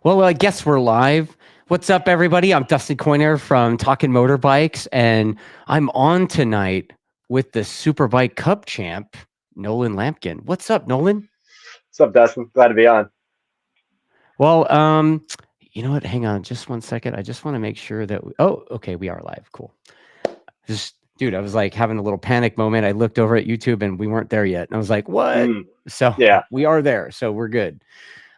Well, I guess we're live. What's up, everybody? I'm Dustin Coiner from Talkin Motorbikes, and I'm on tonight with the Superbike Cup champ, Nolan Lamkin. What's up, Nolan? What's up, Dustin? Glad to be on. Well, you know what? Hang on just one second. I just want to make sure that okay, we are live. Cool. Dude, I was like having a little panic moment. I looked over at YouTube and we weren't there yet. And I was like, what? Mm, So yeah. we are there. So we're good.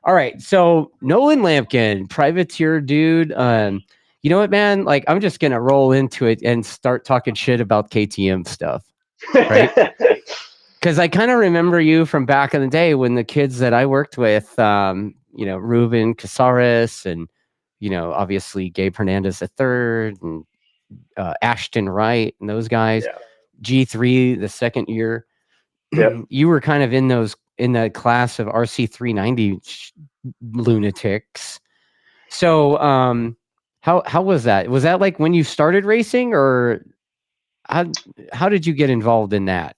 All right. So Nolan Lamkin, privateer dude. You know what, man? Like, I'm just gonna roll into it and start talking shit about KTM stuff, right? Because I kind of remember you from back in the day when the kids that I worked with, Ruben Casares and, obviously Gabe Hernandez III and Ashton Wright and those guys, Yeah. G3 the second year. Yep. You were kind of in the class of RC 390 lunatics. So, how was that? Was that like when you started racing, or how did you get involved in that?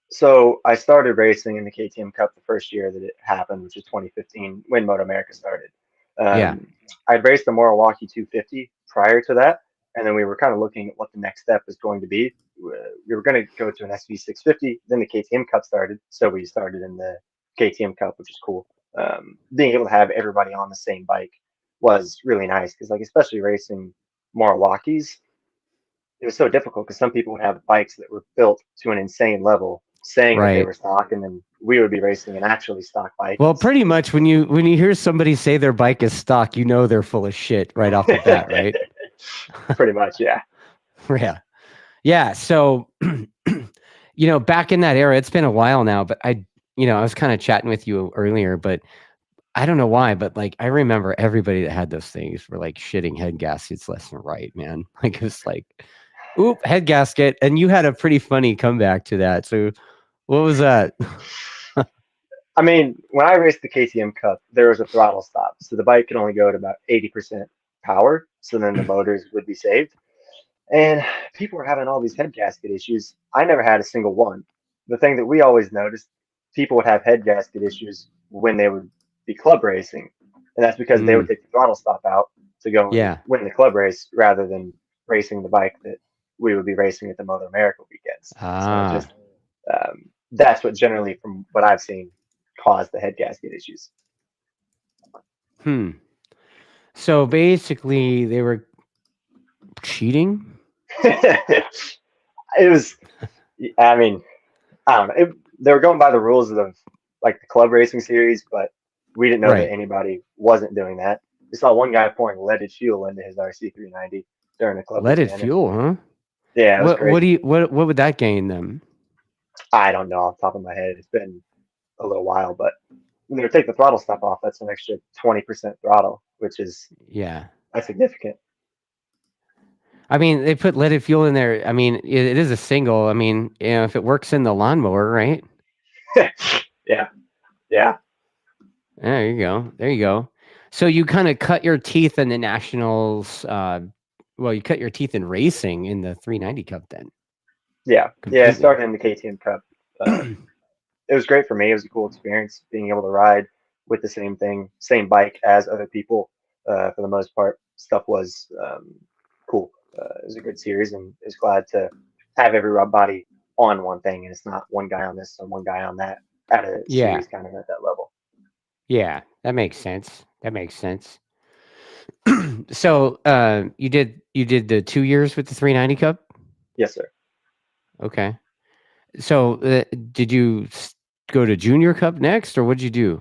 So I started racing in the KTM Cup the first year that it happened, which is 2015 when Moto America started. Yeah, I'd raced the Milwaukee 250 prior to that, and then we were kind of looking at what the next step was going to be. We were going to go to an SV 650, then the KTM Cup started, so we started in the KTM Cup, which is cool. Being able to have everybody on the same bike was really nice because, like, especially racing Milwaukees, it was so difficult because some people would have bikes that were built to an insane level, saying that they right. were stock, and then we would be racing an actually stock bike. Well, pretty much when you hear somebody say their bike is stock, you know they're full of shit right off the bat, right? Pretty much, yeah. Yeah, yeah. So, back in that era, it's been a while now, but I was kind of chatting with you earlier, but I don't know why, but like I remember everybody that had those things were like shitting head gaskets left and right, man. Like it was like, oop, head gasket, and you had a pretty funny comeback to that. So what was that? I mean, when I raced the KTM Cup, there was a throttle stop, so the bike could only go at about 80% power. So then the motors would be saved, and people were having all these head gasket issues. I never had a single one. The thing that we always noticed, people would have head gasket issues when they would be club racing, and that's because they would Mm, take the throttle stop out to go and yeah. win the club race rather than racing the bike that we would be racing at the Moto America weekends. So it Ah. just that's what generally, from what I've seen, caused the head gasket issues. Hmm. So basically, they were cheating. It was, I mean, I don't know. They were going by the rules of like the club racing series, but we didn't know that Right. anybody wasn't doing that. We saw one guy pouring leaded fuel into his RC 390 during a club Leaded weekend, and fuel, huh? yeah, it was What do crazy. you what would that gain them? I don't know off the top of my head. It's been a little while, but when they take the throttle stop off, that's an extra 20% throttle, which is Yeah. that's significant. I mean, they put leaded fuel in there. I mean, it is a single. I mean, if it works in the lawnmower, right? Yeah, yeah. There you go. There you go. So you kind of cut your teeth in the nationals. Well, you cut your teeth in racing in the 390 Cup then Yeah. completely. Starting in the KTM Cup, it was great for me. It was a cool experience being able to ride with the same thing, same bike as other people. For the most part, stuff was cool. It was a good series, and is glad to have everybody on one thing, and it's not one guy on this and one guy on that at a Yeah. series kind of at that level. Yeah. That makes sense. That makes sense. So you did the 2 years with the 390 Cup. Yes, sir. Okay. So did you go to Junior Cup next, or what'd you do?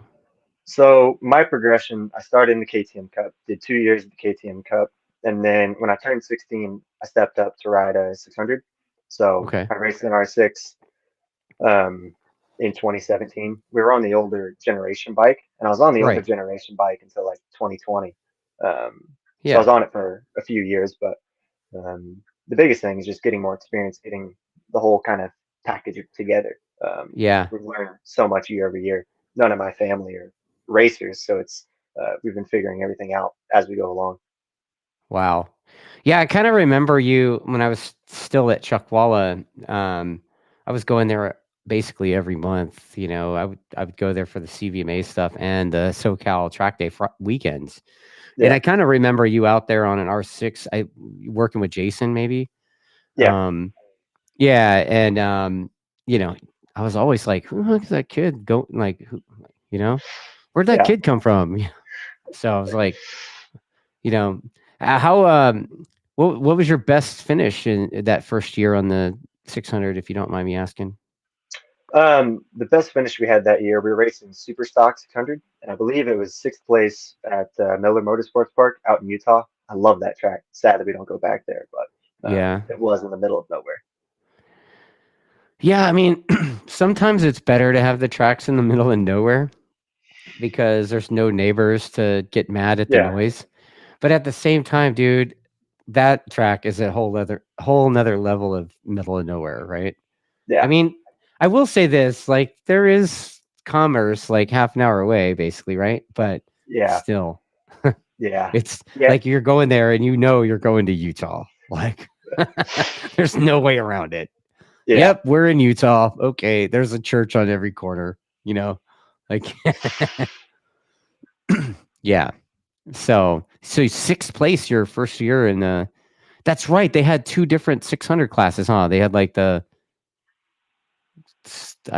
So my progression, I started in the KTM Cup, did 2 years of the KTM Cup, and then when I turned 16, I stepped up to ride a 600. So Okay. I raced an R6 um, in 2017. We were on the older generation bike, and I was on the older Right. generation bike until like 2020. Um, so I was Yeah. on it for a few years, but the biggest thing is just getting more experience, getting the whole kind of package together. Yeah. We've learned so much year over year. None of my family are racers, so it's we've been figuring everything out as we go along. Wow. Yeah, I kind of remember you when I was still at Chuckwalla. I was going there. basically every month. I would go there for the CVMA stuff and the SoCal track day weekends. And Yeah. I kind of remember you out there on an R6, working with Jason, maybe. Yeah. Yeah, and I was always like, who the heck is that kid go like who, where'd that Yeah. kid come from? So I was like, you know, how what was your best finish in that first year on the 600, if you don't mind me asking? The best finish we had that year, we were racing Super Stock 600, and I believe it was sixth place at Miller Motorsports Park out in Utah. I love that track. Sad that we don't go back there, but Yeah. it was in the middle of nowhere. Yeah, I mean, sometimes it's better to have the tracks in the middle of nowhere because there's no neighbors to get mad at the Yeah. noise. But at the same time, dude, that track is a whole nother level of middle of nowhere, right? I Yeah. mean, I will say this, like there is commerce like half an hour away, basically, right? But Yeah. still, Yeah. it's Yeah. like you're going there and you're going to Utah. Like there's no way around it. Yeah. Yep, we're in Utah. Okay, there's a church on every corner, like yeah. So sixth place your first year in that's right. They had two different 600 classes, huh? They had like I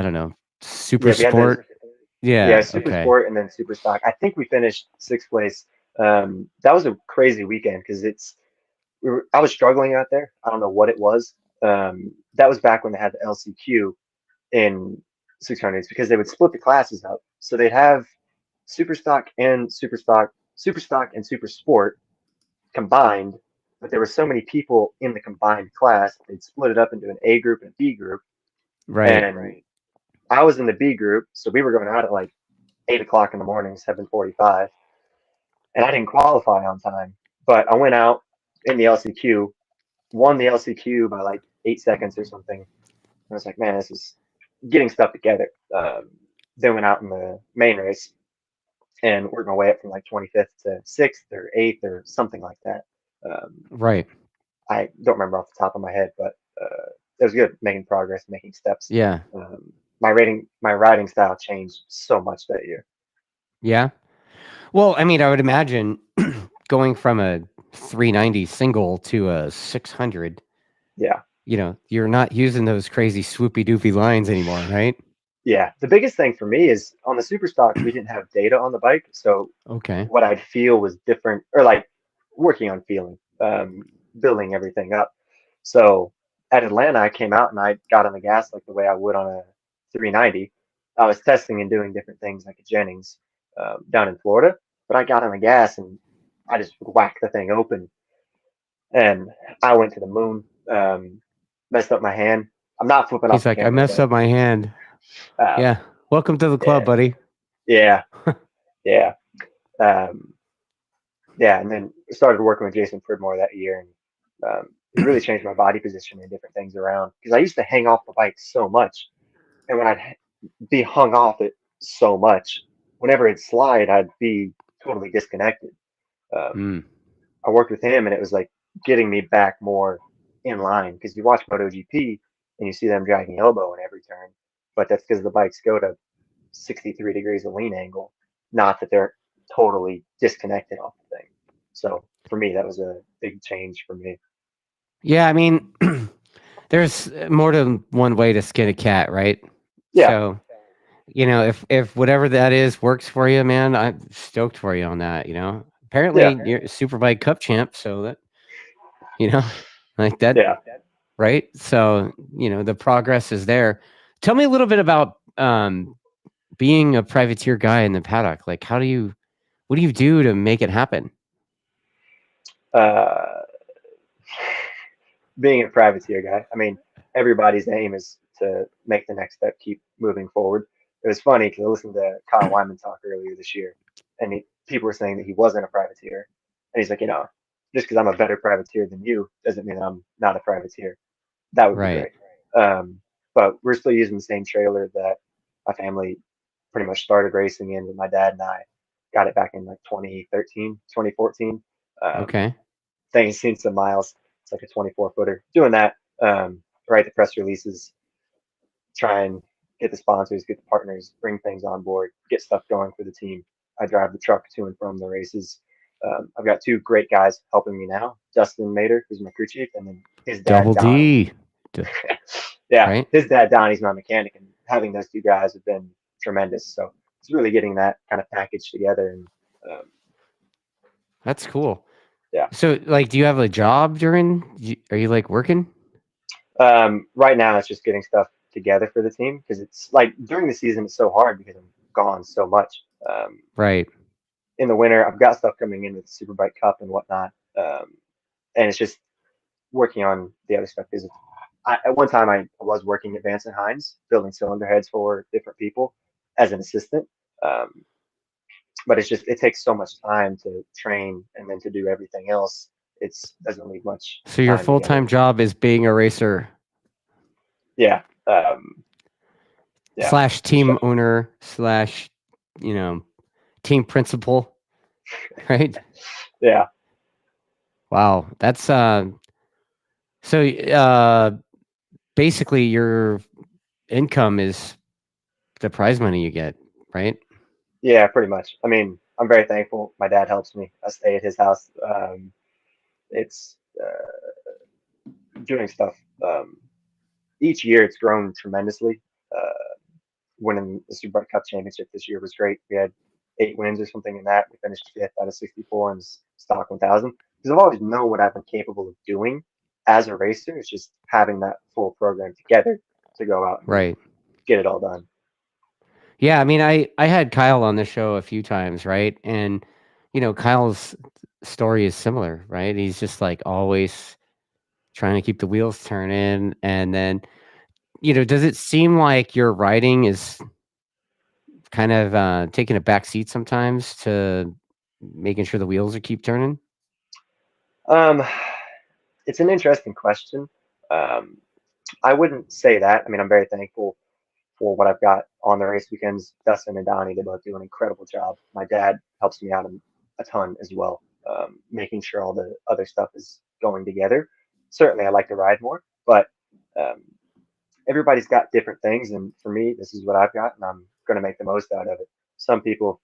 don't know, super Yeah. We had the sport. yeah Yeah, Super okay. Sport and then Super Stock. I think we finished sixth place. That was a crazy weekend because I was struggling out there. I don't know what it was. That was back when they had the LCQ in 600s because they would split the classes up. So they'd have Super Stock and Super Stock, Super Stock and Super Sport combined, but there were so many people in the combined class, they'd split it up into an A group and a B group. Right. And I was in the B group, so we were going out at like 8 o'clock in the morning, 7:45, and I didn't qualify on time. But I went out in the LCQ, won the LCQ by like 8 seconds or something. I was like, man, this is getting stuff together. Then went out in the main race and worked my way up from like 25th to 6th or 8th or something like that. Um, Right. I don't remember off the top of my head, but it was good making progress, making steps. Yeah. My riding style changed so much that year. Yeah. Well, I mean, I would imagine going from a 390 single to a 600, Yeah. you're not using those crazy swoopy doopy lines anymore, right? Yeah. The biggest thing for me is on the super stocks, we didn't have data on the bike. So Okay. what I'd feel was different, or like working on feeling, building everything up. So at Atlanta, I came out and I got on the gas like the way I would on a 390. I was testing and doing different things like a Jennings down in Florida, but I got on the gas and I just whacked the thing open and I went to the moon. Messed up my hand. I'm not flipping off He's the like, I camera, messed but up my hand. um, Yeah. Welcome to the club, yeah, buddy. yeah, yeah. Um, yeah, and then started working with Jason Pridmore that year, and he really changed my body position and different things around because I used to hang off the bike so much, and when I'd be hung off it so much, whenever it'd slide, I'd be totally disconnected. Um, Mm, I worked with him, and it was like getting me back more in line because you watch MotoGP and you see them dragging elbow in every turn, but that's because the bikes go to 63 degrees of lean angle, not that they're totally disconnected off the thing. So for me, that was a big change for me. yeah, I mean, there's more than one way to skin a cat, right? Yeah, So, if whatever that is works for you, man, I'm stoked for you on that. yeah, Apparently you're a Superbike Cup champ, so that, you know, like that, yeah. right? So, the progress is there. Tell me a little bit about being a privateer guy in the paddock. Like, what do you do to make it happen? Uh, Being a privateer guy, I mean, everybody's aim is to make the next step, keep moving forward. It was funny because I listened to Kyle Wyman talk earlier this year, and people were saying that he wasn't a privateer, and he's like, just because I'm a better privateer than you doesn't mean I'm not a privateer. That would be Right. great. Um, but we're still using the same trailer that my family pretty much started racing in with my dad and I. Got it back in like 2013, 2014. Okay. Thing's seen some miles. It's like a 24 footer. Doing that, write the press releases, try and get the sponsors, get the partners, bring things on board, get stuff going for the team. I drive the truck to and from the races. I've got two great guys helping me now. Justin Mater, who's my crew chief, and then his dad Double Donnie. D. Yeah, Right? his dad Donnie's my mechanic, and having those two guys have been tremendous. So it's really getting that kind of package together, and um, That's cool. yeah. So, like, do you have a job are you like working? Right now, it's just getting stuff together for the team because it's like during the season, it's so hard because I'm gone so much. Right. In the winter, I've got stuff coming in with the Superbike Cup and whatnot, and it's just working on the other stuff. Because at one time, I was working at Vance and Hines, building cylinder heads for different people as an assistant. Um, but it's just it takes so much time to train and then to do everything else. It doesn't leave much So your time together. full-time job is being a racer Yeah, yeah, slash for team sure. owner slash, you know, team principal, right? Yeah. Wow, that's so basically your income is the prize money you get, right? Yeah, pretty much. I mean, I'm very thankful. My dad helps me. I stay at his house. It's doing stuff. Each year, it's grown tremendously. Winning the Superbike Cup championship this year was great. We had 8 wins or something in that. We finished fifth out of 64 in stock 1000. Because I've always known what I've been capable of doing as a racer. It's just having that full program together to go out and Right. get it all done. Yeah, I mean, I had Kyle on the show a few times, right? And you know, Kyle's story is similar, right? He's just like always trying to keep the wheels turning, and then you know, does it seem like your riding is kind of taking a back seat sometimes to making sure the wheels are keep turning? Um, it's an interesting question. Um, I wouldn't say that. I mean, I'm very thankful for what I've got on the race weekends. Dustin and Donnie, they both do an incredible job. My dad helps me out a ton as well, making sure all the other stuff is going together. Certainly, I like to ride more, but um, everybody's got different things. And for me, this is what I've got, and I'm going to make the most out of it. Some people,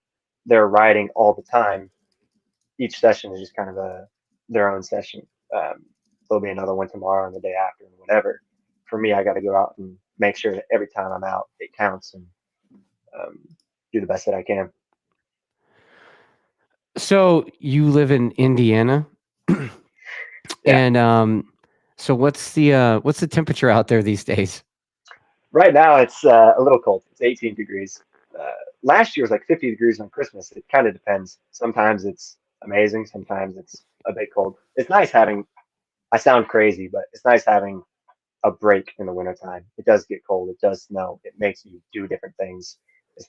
they're riding all the time. Each session is just kind of their own session. Um, there'll be another one tomorrow and the day after and whatever. For me, I got to go out and make sure that every time I'm out, it counts and um, do the best that I can. So you live in Indiana, Yeah. and so what's the temperature out there these days? Right now, it's a little cold. It's 18 degrees. Uh, Last year was like 50 degrees on Christmas. It kind of depends. Sometimes it's amazing. Sometimes it's a bit cold. It's nice having, I sound crazy, but it's nice having a break in the wintertime. It does get cold. It does snow. It makes you do different things. It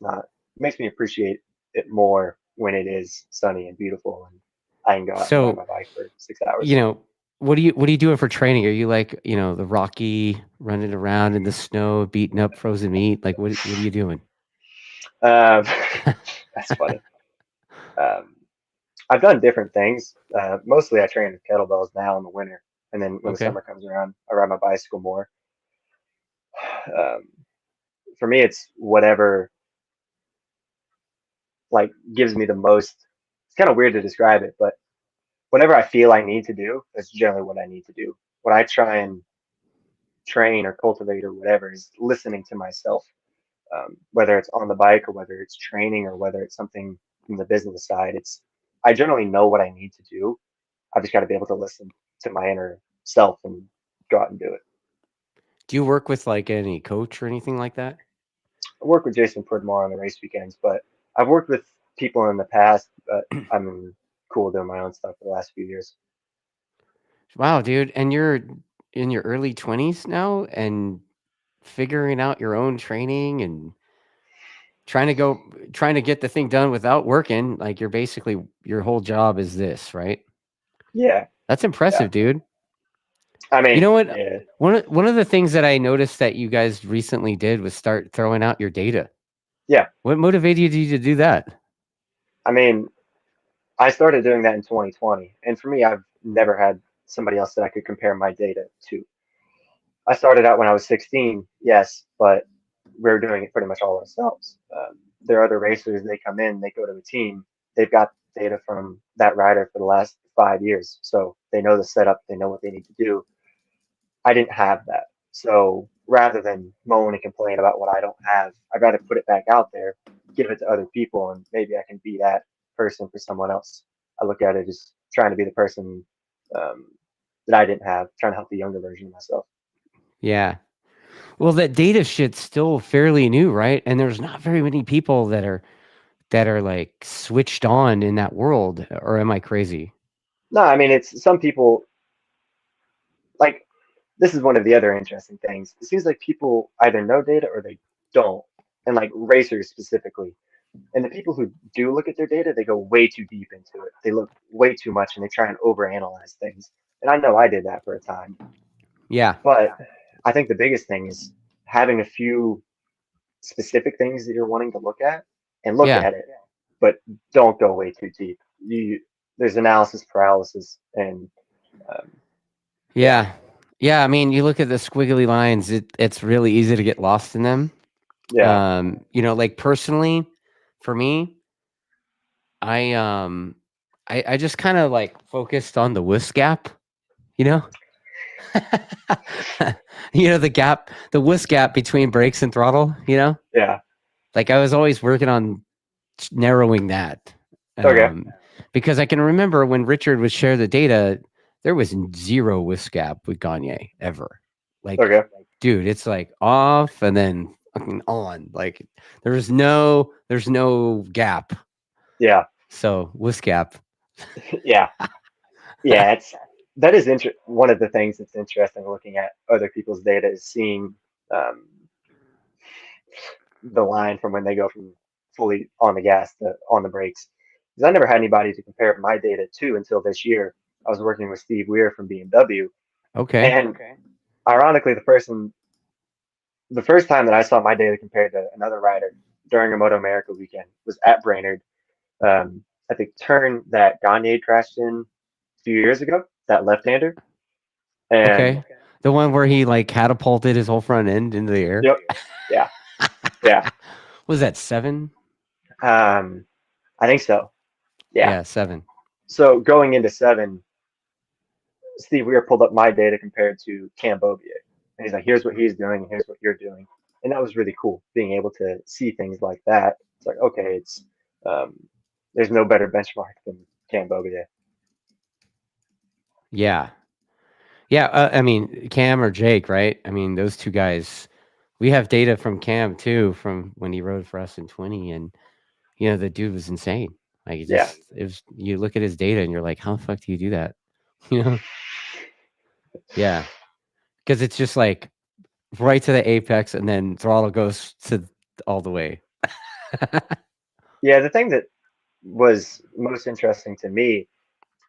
makes me appreciate it more when it is sunny and beautiful and I can go out and ride So my bike for six you hours. know, what are you doing for training? Are you like, you know, the Rocky running around in the snow, beating up frozen meat? Like, what are you doing? Um, that's funny. Um, I've done different things. Mostly I train with kettlebells now in the winter. And then when the Okay. summer comes around, I ride my bicycle more. Um, for me, it's whatever like gives me the most. It's kind of weird to describe it, but whatever I feel I need to do, that's generally what I need to do. What I try and train or cultivate or whatever is listening to myself, whether it's on the bike or whether it's training or whether it's something from the business side. I generally know what I need to do. I've just got to be able to listen to my inner self and go out and do it. Do you work with like any coach or anything like that? I work with Jason Pridmore on the race weekends, but I've worked with people in the past, but I'm cool doing my own stuff for the last few years. Wow, dude. And you're in your early 20s now and figuring out your own training and trying to get the thing done without working. Like you're basically your whole job is this, right? Yeah, That's yeah. impressive, dude. I You mean, know what? yeah, One of the things that I noticed that you guys recently did was start throwing out your data. yeah. What motivated you to do that? I mean, I started doing that in 2020, and for me, I've never had somebody else that I could compare my data to. I started out when I was 16, yes, but we're doing it pretty much all ourselves. There are other racers, they come in, they go to a team, they've got data from that rider for the last 5 years. So they know the setup, they know what they need to do. I didn't have that. So rather than moan and complain about what I don't have, I'd rather put it back out there, give it to other people, and maybe I can be that person for someone else. I look at it as trying to be the person um, that I didn't have, trying to help the younger version of myself. Yeah. Well, that data shit's still fairly new, right? And there's not very many people that are like switched on in that world, or am I crazy? No, I mean, it's some people like this is one of the other interesting things. It seems like people either know data or they don't, and like racers specifically. And the people who do look at their data, they go way too deep into it. They look way too much and they try and overanalyze things. And I know I did that for a time. Yeah. But I think the biggest thing is having a few specific things that you're wanting to look at and look Yeah. at it, but don't go way too deep. You there's analysis paralysis, and um, yeah, Yeah. Yeah. I mean, you look at the squiggly lines, it's really easy to get lost in them. yeah, Like personally, for me, I um I just kind of like focused on the wuss gap, you know? The wuss gap between brakes and throttle, yeah, Like I was always working on narrowing that. okay, Because I can remember when Richard would share the data, there was zero wuss gap with Gagne ever. Like, okay, dude, it's like off and then fucking on. Like there's no gap. yeah, So wuss gap. yeah, yeah. One of the things that's interesting looking at other people's data is seeing um, the line from when they go from fully on the gas to on the brakes. Because I never had anybody to compare my data to until this year. I was working with Steve Weir from BMW, Okay. and ironically, the first time that I saw my data compared to another rider during a Moto America weekend was at Brainerd at the turn that Gagne crashed in a few years ago, that left-hander, and Okay. The one where he like catapulted his whole front end into the air. yep, yeah, yeah, Was that 7? um, I think so, yeah. Yeah, 7. So going into 7, Steve Weir pulled up my data compared to Cam Bobier. And he's like, here's what he's doing, here's what you're doing. And that was really cool, being able to see things like that. It's like, okay, um, there's no better benchmark than Cam Bobier. Yeah. Yeah, I mean, Cam or Jake, right? I mean, those two guys. We have data from Cam too, from when he rode for us in 20, and the dude was insane. Like Yeah. it was. You look at his data, and you're like, how the fuck do you do that? You know? Yeah, because it's just like right to the apex, and then throttle goes to all the way. Yeah, the thing that was most interesting to me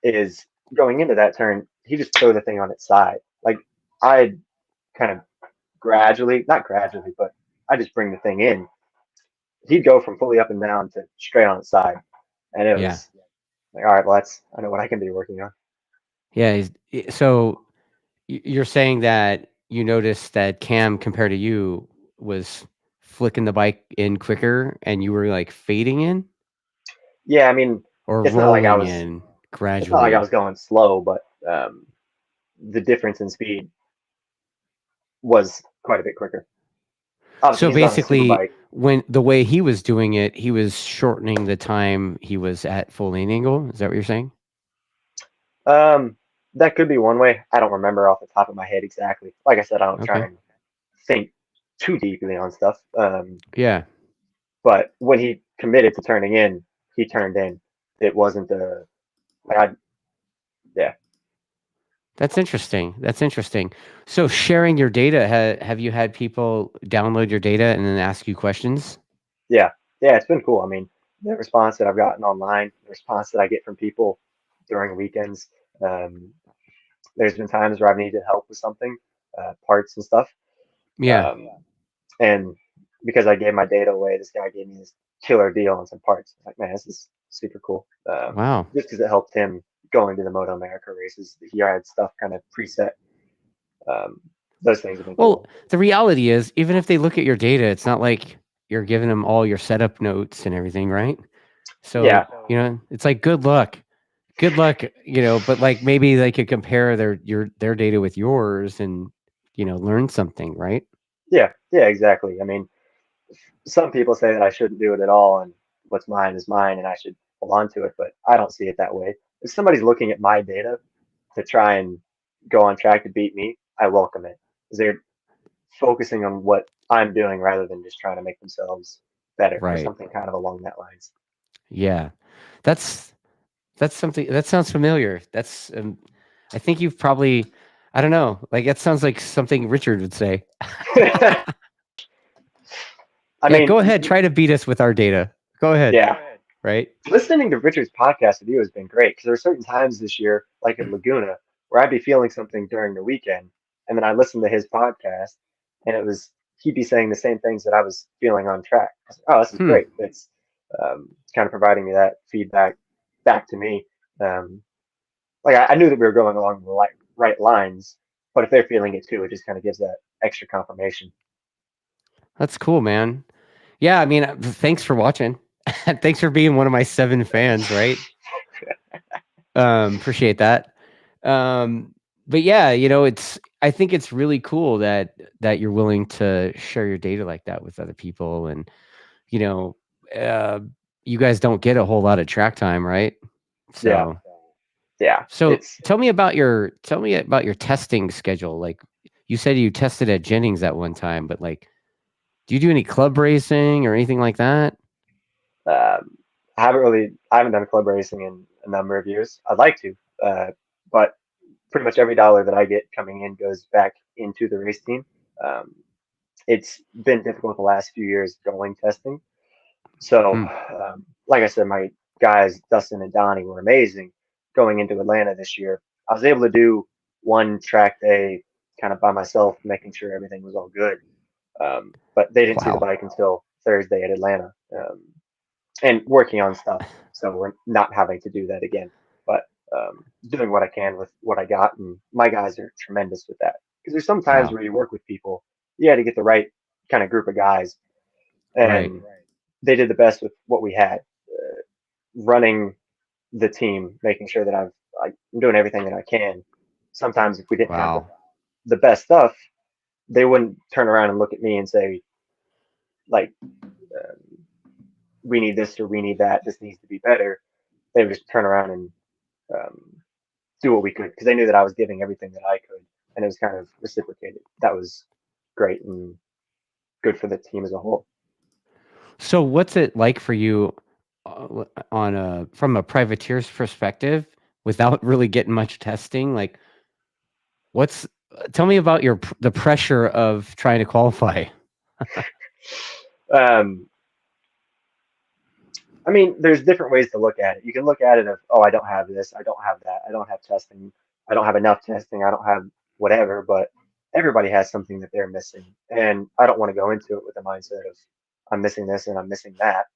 is going into that turn, he just threw the thing on its side. Like I kind of gradually, not gradually, but I just bring the thing in. He'd go from fully up and down to straight on its side. And it Yeah, was like, all right, well, I know what I can be working on. yeah. So you're saying that you noticed that Cam compared to you was flicking the bike in quicker, and you were like fading in Yeah, I mean, or it's not like I rolling was in it's not like I gradually. was going slow, but the difference in speed was quite a bit quicker. Obviously, So he's on a super basically, bike. when the way he was doing it, he was shortening the time he was at full lean angle. Is that what you're saying? Um, that could be one way. I don't remember off the top of my head exactly. Like I said, I don't try Okay. and think too deeply on stuff. Yeah, But when he committed to turning in, he turned in. It wasn't a like I yeah. that's interesting. That's interesting. So sharing your data, have you had people download your data and then ask you questions? Yeah, yeah, it's been cool. I mean, the response that I've gotten online, the response that I get from people during weekends. Um, there's been times where I've needed help with something, parts and stuff. Yeah. Um, and because I gave my data away, this guy gave me this killer deal on some parts. Like, man, this is super cool. Wow. Just because it helped him going to the Moto America races, he had stuff kind of preset. Um, those things have been Well, cool. the reality is, even if they look at your data, it's not like you're giving them all your setup notes and everything, right? So, Yeah, it's like good luck, but like maybe they could compare their data with yours and, learn something, right? yeah, exactly. I mean, some people say that I shouldn't do it at all, and what's mine is mine, and I should hold on to it. But I don't see it that way. If somebody's looking at my data to try and go on track to beat me, I welcome it. 'Cause they're focusing on what I'm doing rather than just trying to make themselves better or Right. something kind of along that lines. Yeah. That's that's something that sounds familiar. I think you've probably I don't know, like that sounds like something Richard would say. I Yeah, go mean, ahead, try to beat us with our data. Go ahead, yeah, right? listening to Richard's podcast with you has been great because there are certain times this year, like at Laguna, where I'd be feeling something during the weekend, and then I listened to his podcast, and he'd be saying the same things that I was feeling on track. I was like, oh, this is Hmm. great. It's kind of providing me that feedback back to me. Um, like I knew that we were going along the right lines, but if they're feeling it too, it just kind of gives that extra confirmation. That's cool, man. Yeah, I mean, thanks for watching. Thanks for being one of my 7 fans, right? Appreciate that. Um, but yeah, I think it's really cool that you're willing to share your data like that with other people, and you know, uh, you guys don't get a whole lot of track time, right? Yeah, So, yeah. so It's tell me about your testing schedule. Like, you said you tested at Jennings at one time, but like, do you do any club racing or anything like that? um, I haven't done club racing in a number of years. I'd like to, but pretty much every dollar that I get coming in goes back into the race team. Um, it's been difficult the last few years going testing. So, Hmm. like I said, my guys Dustin and Donnie were amazing going into Atlanta this year. I was able to do one track day kind of by myself, making sure everything was all good. But they didn't see the Wow. bike until Thursday at Atlanta, and working on stuff. So we're not having to do that again, but doing what I can with what I got. And my guys are tremendous with that because there's some times Wow. where you work with people, you had to get the right kind of group of guys, Right. and they did the best with what we had. Running the team, making sure that I'm doing everything that I can. Sometimes if we didn't have Wow. the best stuff, they wouldn't turn around and look at me and say like, um, "We need this or we need that. This needs to be better." They would just turn around and um, do what we could because they knew that I was giving everything that I could, and it was kind of reciprocated. That was great and good for the team as a whole. So what's it like for you on a from a privateer's perspective without really getting much testing? Like what's tell me about the pressure of trying to qualify. Um, I mean, there's different ways to look at it. You can look at it of, oh, I don't have this, I don't have that, I don't have testing, I don't have enough testing, I don't have whatever, but everybody has something that they're missing. And I don't want to go into it with the mindset of, I'm missing this and I'm missing that.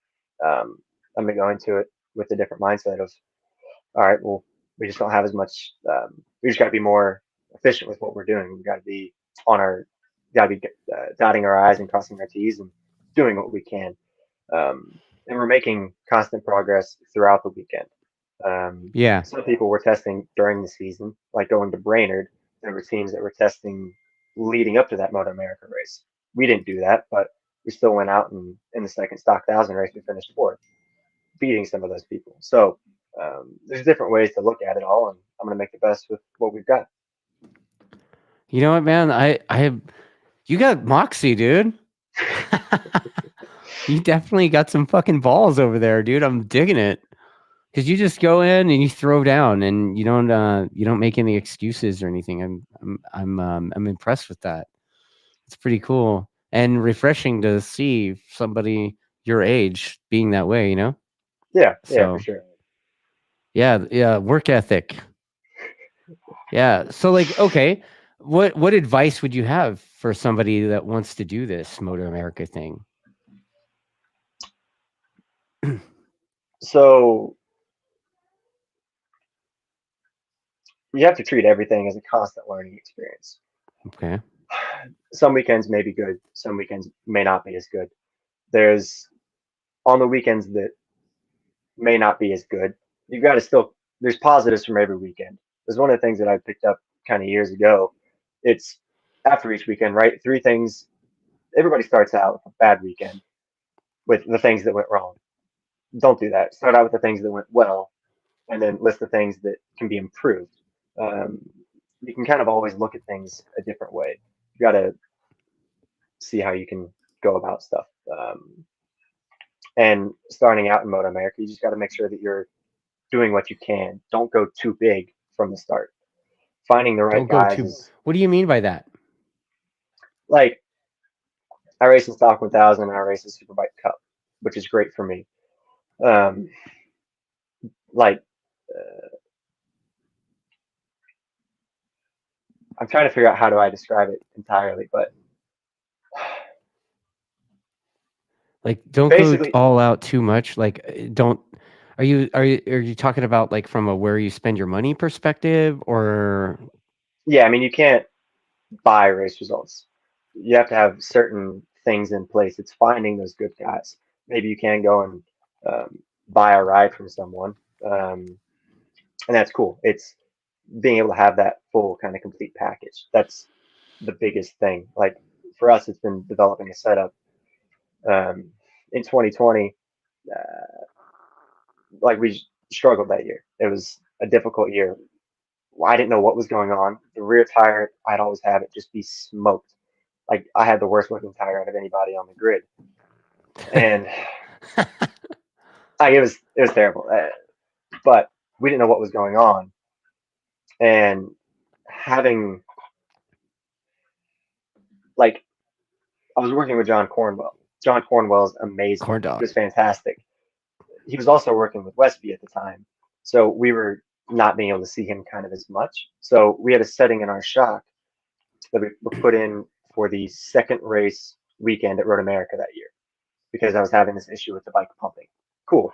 I'm going to go into it with a different mindset of, all right, well, we just don't have as much, we just got to be more efficient with what we're doing. We got to be on our, got to be dotting our I's and crossing our T's and doing what we can. And we're making constant progress throughout the weekend. Yeah. Some people were testing during the season, like going to Brainerd. There were teams that were testing leading up to that Moto America race. We didn't do that, but we still went out and in the second stock thousand race, we finished fourth, beating some of those people. So there's different ways to look at it all, and I'm going to make the best with what we've got. You know what, man? You got moxie, dude. You definitely got some fucking balls over there, dude. I'm digging it. Cause you just go in and you throw down and you don't make any excuses or anything. I'm impressed with that. It's pretty cool and refreshing to see somebody your age being that way, you know? Yeah, for So sure. yeah, yeah, work ethic. Yeah. So like, okay, what advice would you have for somebody that wants to do this Motor America thing? So you have to treat everything as a constant learning experience. Okay. Some weekends may be good, some weekends may not be as good. There's on the weekends that may not be as good. You got to still there's positives from every weekend. There's one of the things that I picked up kind of years ago. It's after each weekend, right? Three things. Everybody starts out with a bad weekend with the things that went wrong. Don't do that. Start out with the things that went well, and then list the things that can be improved. Um, you can kind of always look at things a different way. You got to see how you can go about stuff. And starting out in Moto America, you just got to make sure that you're doing what you can. Don't go too big from the start. Finding the right Don't go guys too. is What do you mean by that? like I race in Stock 1000 and I race the Superbike Cup, which is great for me. Um, like I'm trying to figure out how do I describe it entirely, but Like, don't go basically, all out too much. Like, don't. Are you talking about like from a where you spend your money perspective, or yeah. I mean, you can't buy race results. You have to have certain things in place. It's finding those good guys. Maybe you can go and um, buy a ride from someone, and that's cool. It's being able to have that full kind of complete package. That's the biggest thing. Like for us, it's been developing a setup. Um, in 2020, uh, like we struggled that year. It was a difficult year. I didn't know what was going on. The rear tire, I'd always have it just be smoked. Like I had the worst looking tire out of anybody on the grid, and it was terrible. But we didn't know what was going on, and having like I was working with John Cornwell. John Cornwell is amazing. corn He dog? was fantastic. He was also working with Westby at the time, so we were not being able to see him kind of as much. So we had a setting in our shock that we put in for the second race weekend at Road America that year because I was having this issue with the bike pumping. Cool.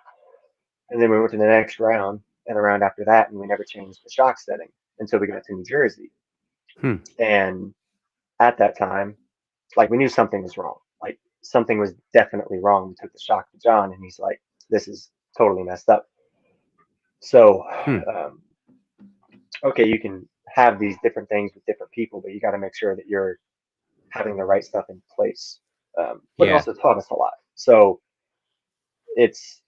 And then we went to the next round and a round after that, and we never changed the shock setting until we got to New Jersey. Hmm. And at that time, like we knew something was wrong. Like something was definitely wrong. We took the shock to John, and he's like, "This is totally messed up." So, Hmm. um, okay, you can have these different things with different people, but you got to make sure that you're having the right stuff in place. But it Yeah. also taught us a lot. So it's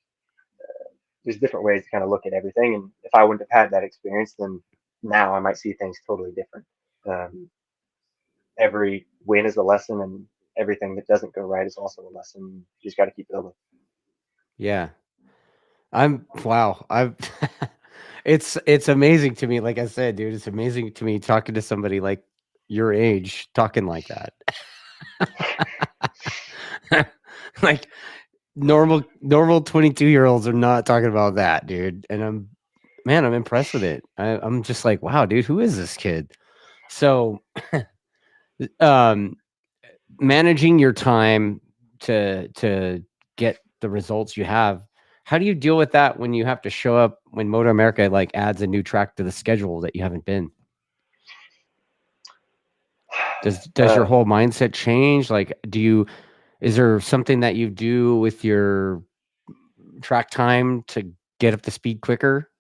there's different ways to kind of look at everything. And if I wouldn't have had that experience, then now I might see things totally different. Um, every win is a lesson, and everything that doesn't go right is also a lesson. You just got to keep building. Yeah. Wow. It's amazing to me. Like I said, dude, it's amazing to me talking to somebody like your age talking like that. Like normal 22-year-olds are not talking about that, dude. And I'm impressed with it. I'm just like, wow, dude, who is this kid? So, um, managing your time to get the results you have. How do you deal with that when you have to show up when Moto America like adds a new track to the schedule that you haven't been? Does your Uh, whole mindset change? Like, is there something that you do with your track time to get up to speed quicker?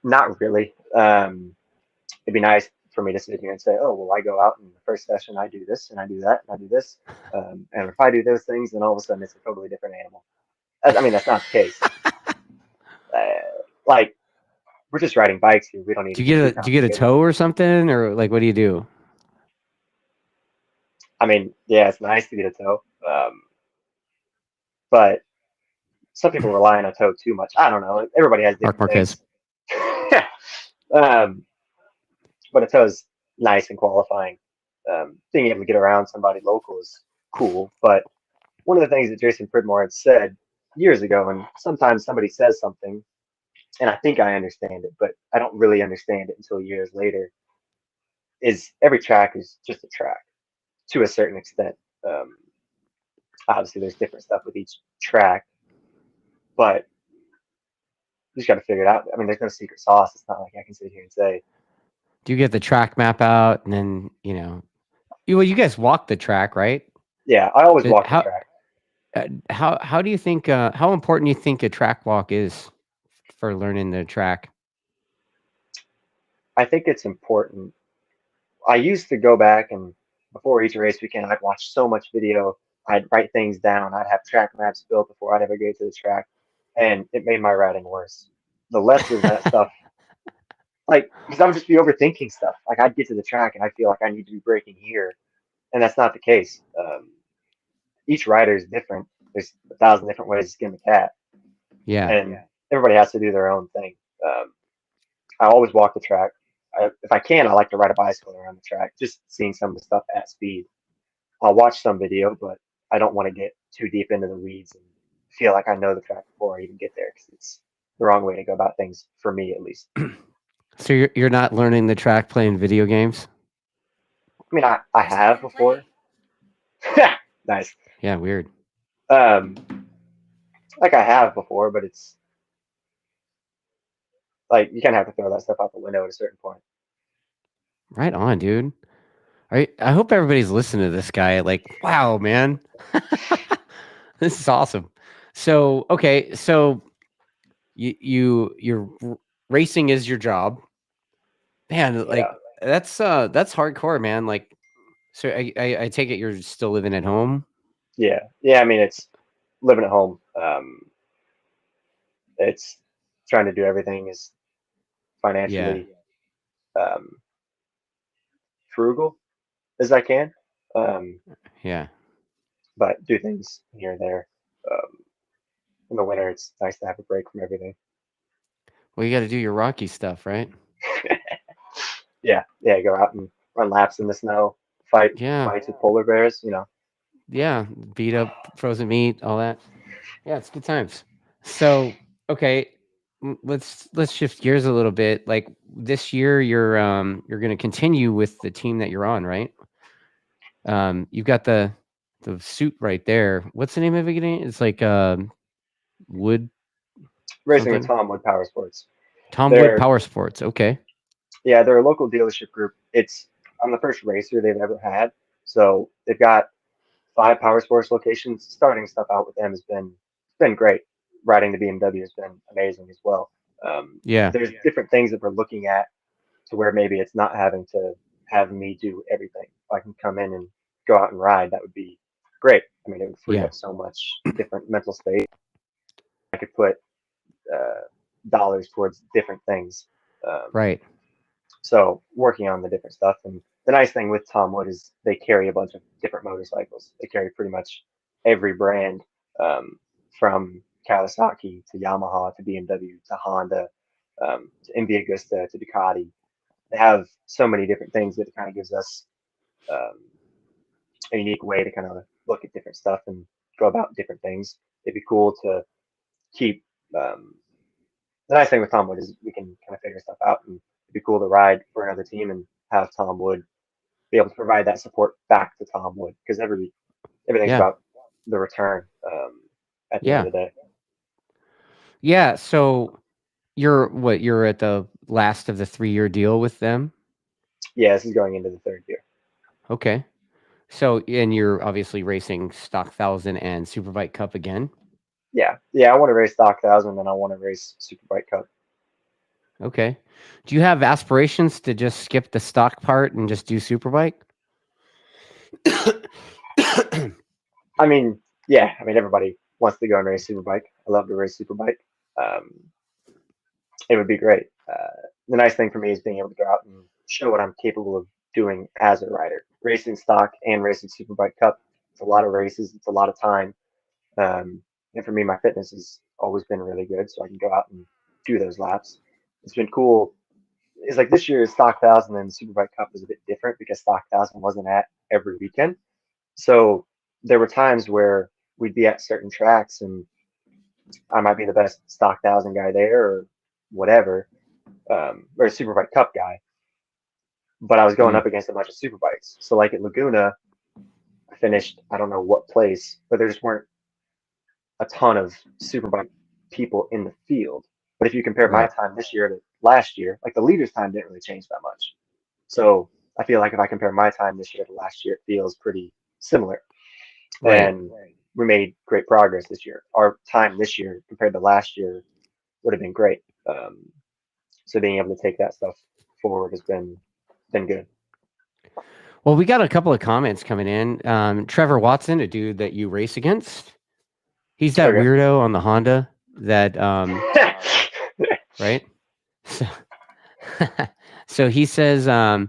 not really. It'd be nice for me to sit here and say, oh, well, I go out in the first session, I do this and I do that and I do this. And if I do those things, then all of a sudden it's a totally different animal. I mean, that's not the case. Uh, like, we're just riding bikes here. We don't need to get too Do you get a complicated. tow or something, or like what do you do? I mean, yeah, it's nice to get a tow. But some people rely on a tow too much. I don't know. Everybody has Mark different Marquez. things. um, but a tow is nice and qualifying. Being able to get around somebody local is cool. But one of the things that Jason Pridmore had said years ago, and sometimes somebody says something, and I think I understand it, but I don't really understand it until years later, is every track is just a track to a certain extent. Um, obviously, there's different stuff with each track, but you just got to figure it out. I mean, there's no secret sauce. It's not like I can sit here and say, Do you get the track map out and then Well, you guys walk the track, right? Yeah, I always walk the How track. how do you think how important do you think a track walk is for learning the track? I think it's important. I used to go back and before each race weekend, I'd watch so much video. I'd write things down. I'd have track maps built before I'd ever get to the track, and it made my riding worse. The less of that stuff, like, because I would just be overthinking stuff. Like, I'd get to the track and I feel like I need to be braking here, and that's not the case. Each rider is different. There's 1,000 different ways to skin the cat, Yeah. and everybody has to do their own thing. I always walk the track. If I can, I like to ride a bicycle around the track, just seeing some of the stuff at speed. I'll watch some video, but I don't want to get too deep into the weeds and feel like I know the track before I even get there because it's the wrong way to go about things for me, at least. So you're not learning the track playing video games? I mean, I have before. Nice. Yeah, weird. Um, like I have before, but it's like you kind of have to throw that stuff out the window at a certain point. Right on, dude. I hope everybody's listening to this guy. Like, wow, man, this is awesome. So, okay, so you're racing is your job, man. Yeah, Like, that's hardcore, man. Like, so I take it you're still living at home. yeah. I mean, it's living at home. It's trying to do everything as Yeah, financially um, frugal as I can, um, yeah. but do things here and there. Um, in the winter, it's nice to have a break from everything. Well, you got to do your Rocky stuff, right? Yeah, go out and run laps in the snow, fight Yeah, fights with polar bears. yeah. Beat up frozen meat, all that. Yeah, it's good times. So, okay, let's shift gears a little bit. Like this year, you're going to continue with the team that you're on, right? You've got the suit right there. What's the name of it again? It's like Wood Racing with something. Tom Wood Power Sports. Tom Wood They're Power Sports. Okay. Yeah, they're a local dealership group. I'm the first racer they've ever had, so they've got 5 power sports locations. Starting stuff out with them has been great. Riding the BMW has been amazing as well. Yeah. There's different things that we're looking at to where maybe it's not having to have me do everything. If I can come in and go out and ride, that would be great. I mean, it would free Yeah. up so much different mental space. I could put uh, dollars towards different things. Um, Right. so working on the different stuff, and the nice thing with Tom Wood is they carry a bunch of different motorcycles. They carry pretty much every brand, um, from Kawasaki to Yamaha to BMW to Honda, to MV Agusta to Ducati. They have so many different things that it kind of gives us um, a unique way to kind of look at different stuff and go about different things. It'd be cool to keep. Um, the nice thing with Tom Wood is we can kind of figure stuff out, and it'd be cool to ride for another team and have Tom Wood be able to provide that support back to Tom Wood because everything's Yeah. about the return, at the end Yeah. of the day. Yeah. So you're what? You're at the last of the 3-year deal with them. Yeah, this is going into the third year. Okay. So and you're obviously racing Stock Thousand and Superbike Cup again. Yeah. I want to race Stock Thousand and I want to race Superbike Cup. Okay. Do you have aspirations to just skip the stock part and just do Superbike? I mean, yeah, I mean everybody wants to go and race Superbike. I love to race Superbike. Um, it would be great. The nice thing for me is being able to go out and show what I'm capable of doing as a rider. Racing stock and racing Superbike Cup. It's a lot of races. It's a lot of time. And for me, my fitness has always been really good, so I can go out and do those laps. It's been cool. It's like this year's Stock Thousand and Superbike Cup was a bit different because Stock Thousand wasn't at every weekend. So there were times where we'd be at certain tracks and I might be the best Stock Thousand guy there or whatever, or a Superbike Cup guy, but I was going Mm, up against a bunch of Superbikes. So like at Laguna, I finished I don't know what place, but there just weren't a ton of Superbike people in the field. But if you compare my right. time this year to last year, like the leaders' time didn't really change that much. So I feel like if I compare my time this year to last year, it feels pretty similar. Right. And we made great progress this year. Our time this year compared to last year would have been great. So being able to take that stuff forward has been good. Well, we got a couple of comments coming in. Trevor Watson, a dude that you race against, he's that Okay. weirdo on the Honda that right. So, so he says, well,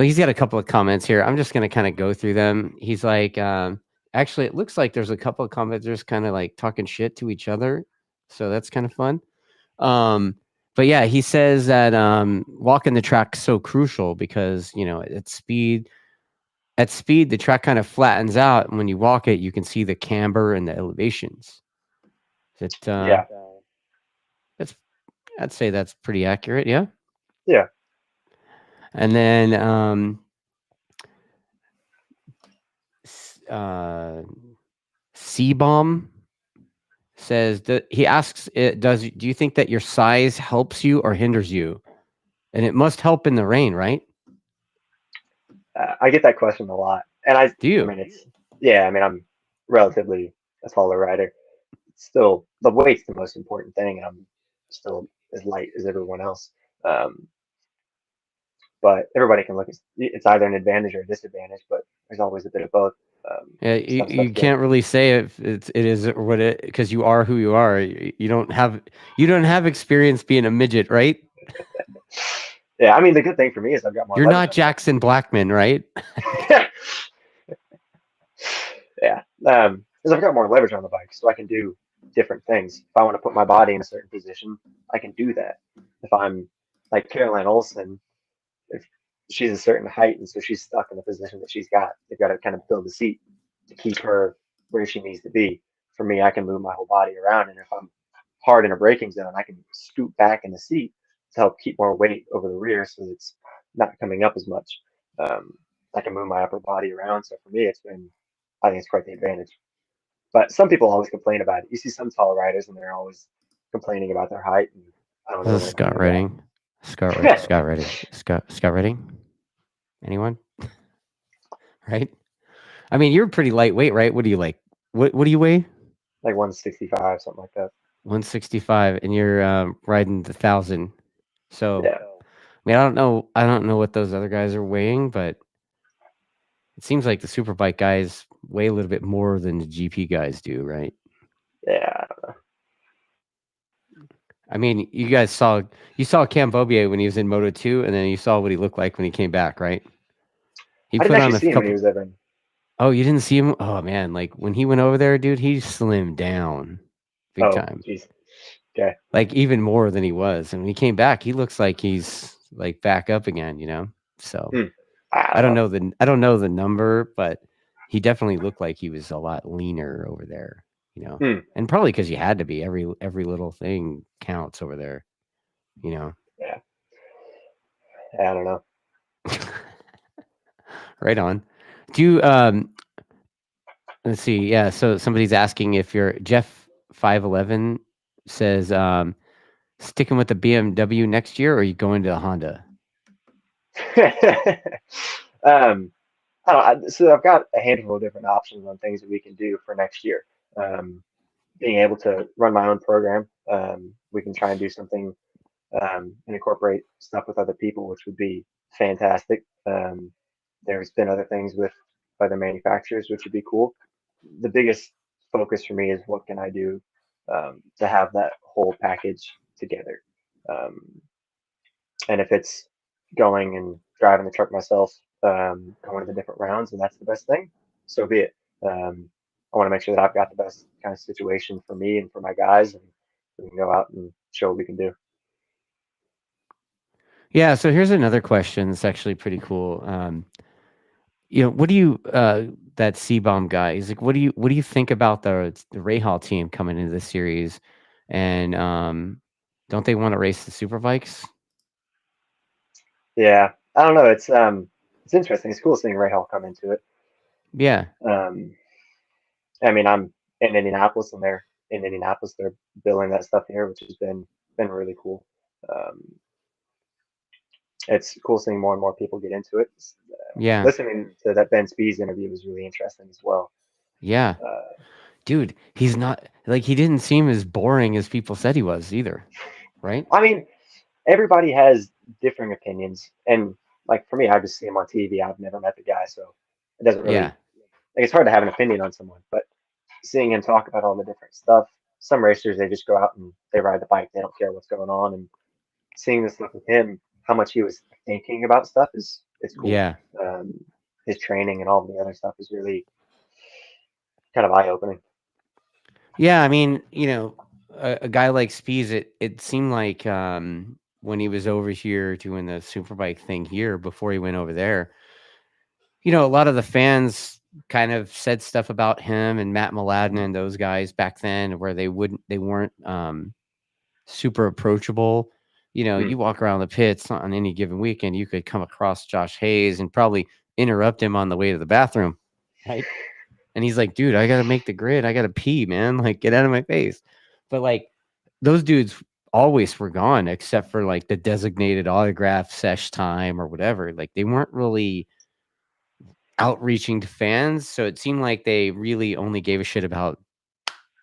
he's got a couple of comments here. I'm just going to kind of go through them. He's like, actually, it looks like there's a couple of commenters kind of like talking shit to each other. So that's kind of fun. But yeah, he says that walking the track is so crucial because, you know, at speed, the track kind of flattens out. And when you walk it, you can see the camber and the elevations. That Yeah. that's I'd say that's pretty accurate. Yeah. Yeah. And then C-Bomb says that he asks, do you think that your size helps you or hinders you? And it must help in the rain, right? I get that question a lot, and Do I you? mean, yeah. I mean, I'm relatively a taller rider. Still, the weight's the most important thing, and I'm still as light as everyone else. Um, but everybody can look at it's either an advantage or a disadvantage, but there's always a bit of both. Yeah, Stuff's you good. can't really say if it is what it because you are who you are. You don't have experience being a midget, right? Yeah, I mean, the good thing for me is I've got more You're leverage not on the Jackson Blackman, right? bike. Yeah, because I've got more leverage on the bike, so I can do different things. If I want to put my body in a certain position, I can do that. If I'm like Caroline Olsen, if she's a certain height and so she's stuck in the position that she's got, they've got to kind of build a seat to keep her where she needs to be. For me, I can move my whole body around, and if I'm hard in a braking zone, I can scoot back in the seat to help keep more weight over the rear so it's not coming up as much. Um, I can move my upper body around. So for me, I think it's quite the advantage. But some people always complain about it. You see some tall riders and they're always complaining about their height, and I don't know This what is they're complaining Scott about. Redding. Scott Redding. Anyone? Right? I mean, you're pretty lightweight, right? What do you like? What do you weigh? Like 165, something like that. 165, and you're riding the 1,000. So, Yeah, I mean, I don't know. I don't know what those other guys are weighing, but it seems like the Superbike guys weigh a little bit more than the GP guys do, right? yeah. I mean, you saw Cambobier when he was in Moto 2, and then you saw what he looked like when he came back, right? He I didn't put actually on a see him when he couple. was ever in. Oh, you didn't see him? Oh man, like when he went over there, dude, he slimmed down big Oh, time. jeez. Okay. Like even more than he was. And when he came back, he looks like he's like back up again, you know? So Hmm. I don't know. I don't know the number, but he definitely looked like he was a lot leaner over there, you know. Hmm. And probably because you had to be. Every little thing counts over there, you know. Yeah. I don't know. Right on. Do you let's see, yeah, so somebody's asking if you're Jeff 511 says sticking with the BMW next year or are you going to a Honda? um, so I've got a handful of different options on things that we can do for next year. Um, Being able to run my own program, we can try and do something and incorporate stuff with other people, which would be fantastic. There's been other things with other manufacturers, which would be cool. The biggest focus for me is what can I do to have that whole package together. Um, and if it's going and driving the truck myself, going to the different rounds, and that's the best thing, so be it. I want to make sure that I've got the best kind of situation for me and for my guys, and we can go out and show what we can do. Yeah, so here's another question that's actually pretty cool. You know, what do you that C-Bomb guy, he's like, what do you think about the Rahal team coming into this series? And don't they want to race the Superbikes? Yeah, I don't know. It's interesting. It's cool seeing Ray Hall come into it. Yeah. Um, I mean, I'm in Indianapolis, and they're in Indianapolis. They're building that stuff here, which has been really cool. Um, It's cool seeing more and more people get into it. Yeah. Listening to that Ben Spies interview was really interesting as well. Yeah. Uh, Dude, he's not like he didn't seem as boring as people said he was either, right? I mean, everybody has differing opinions, and like for me, I just see him on TV. I've never met the guy, so it doesn't Yeah. really like it's hard to have an opinion on someone. But seeing him talk about all the different stuff, some racers they just go out and they ride the bike. They don't care what's going on, and seeing this stuff with him, how much he was thinking about stuff is it's cool. Yeah. Um, his training and all the other stuff is really kind of eye opening. Yeah, I mean, a guy like Spees, it seemed like when he was over here doing the Superbike thing here before he went over there, a lot of the fans kind of said stuff about him and Matt Mladen and those guys back then where they weren't super approachable. Hmm. You walk around the pits on any given weekend, you could come across Josh Hayes and probably interrupt him on the way to the bathroom, right? And he's like, dude, I got to make the grid. I got to pee, man. Like, get out of my face. But like, those dudes always were gone except for like the designated autograph sesh time or whatever. Like, they weren't really outreaching to fans. So it seemed like they really only gave a shit about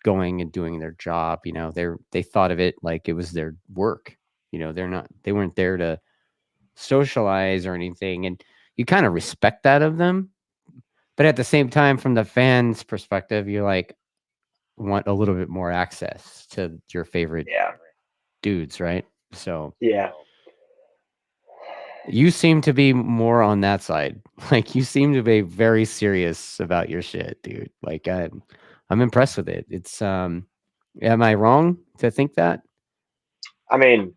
going and doing their job. They thought of it like it was their work. They weren't there to socialize or anything. And you kind of respect that of them. But at the same time, from the fans' perspective, you're like, want a little bit more access to your favorite Yeah, dudes, right? So yeah. you seem to be more on that side. Like you seem to be very serious about your shit, dude. Like I'm impressed with it. It's am I wrong to think that? I mean,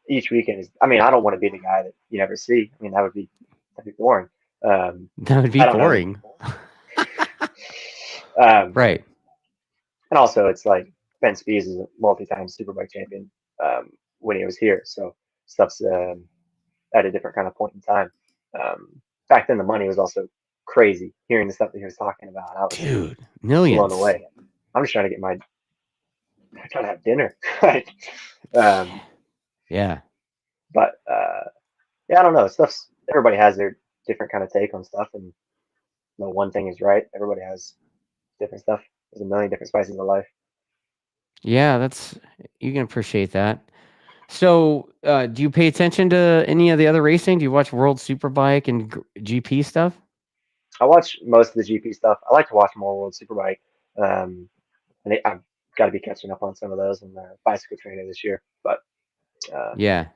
each weekend is. I mean, I don't want to be the guy that you never see. I mean, that'd be boring. That would be I don't know. boring. Um, Right. and also, it's like Ben Spies is a multi-time Superbike champion when he was here, so stuff's at a different kind of point in time. Back then, the money was also crazy. Hearing the stuff that he was talking about, I was Dude, blown millions. away. I'm just trying to trying to have dinner. like, um, Yeah. but yeah, I don't know. Stuff's everybody has their different kind of take on stuff, and no one thing is right. Everybody has different stuff. There's a million different spices of life. Yeah, that's you can appreciate that. So, do you pay attention to any of the other racing? Do you watch World Superbike and GP stuff? I watch most of the GP stuff. I like to watch more World Superbike. Um, I've got to be catching up on some of those in the bicycle trainer this year. But uh, Yeah.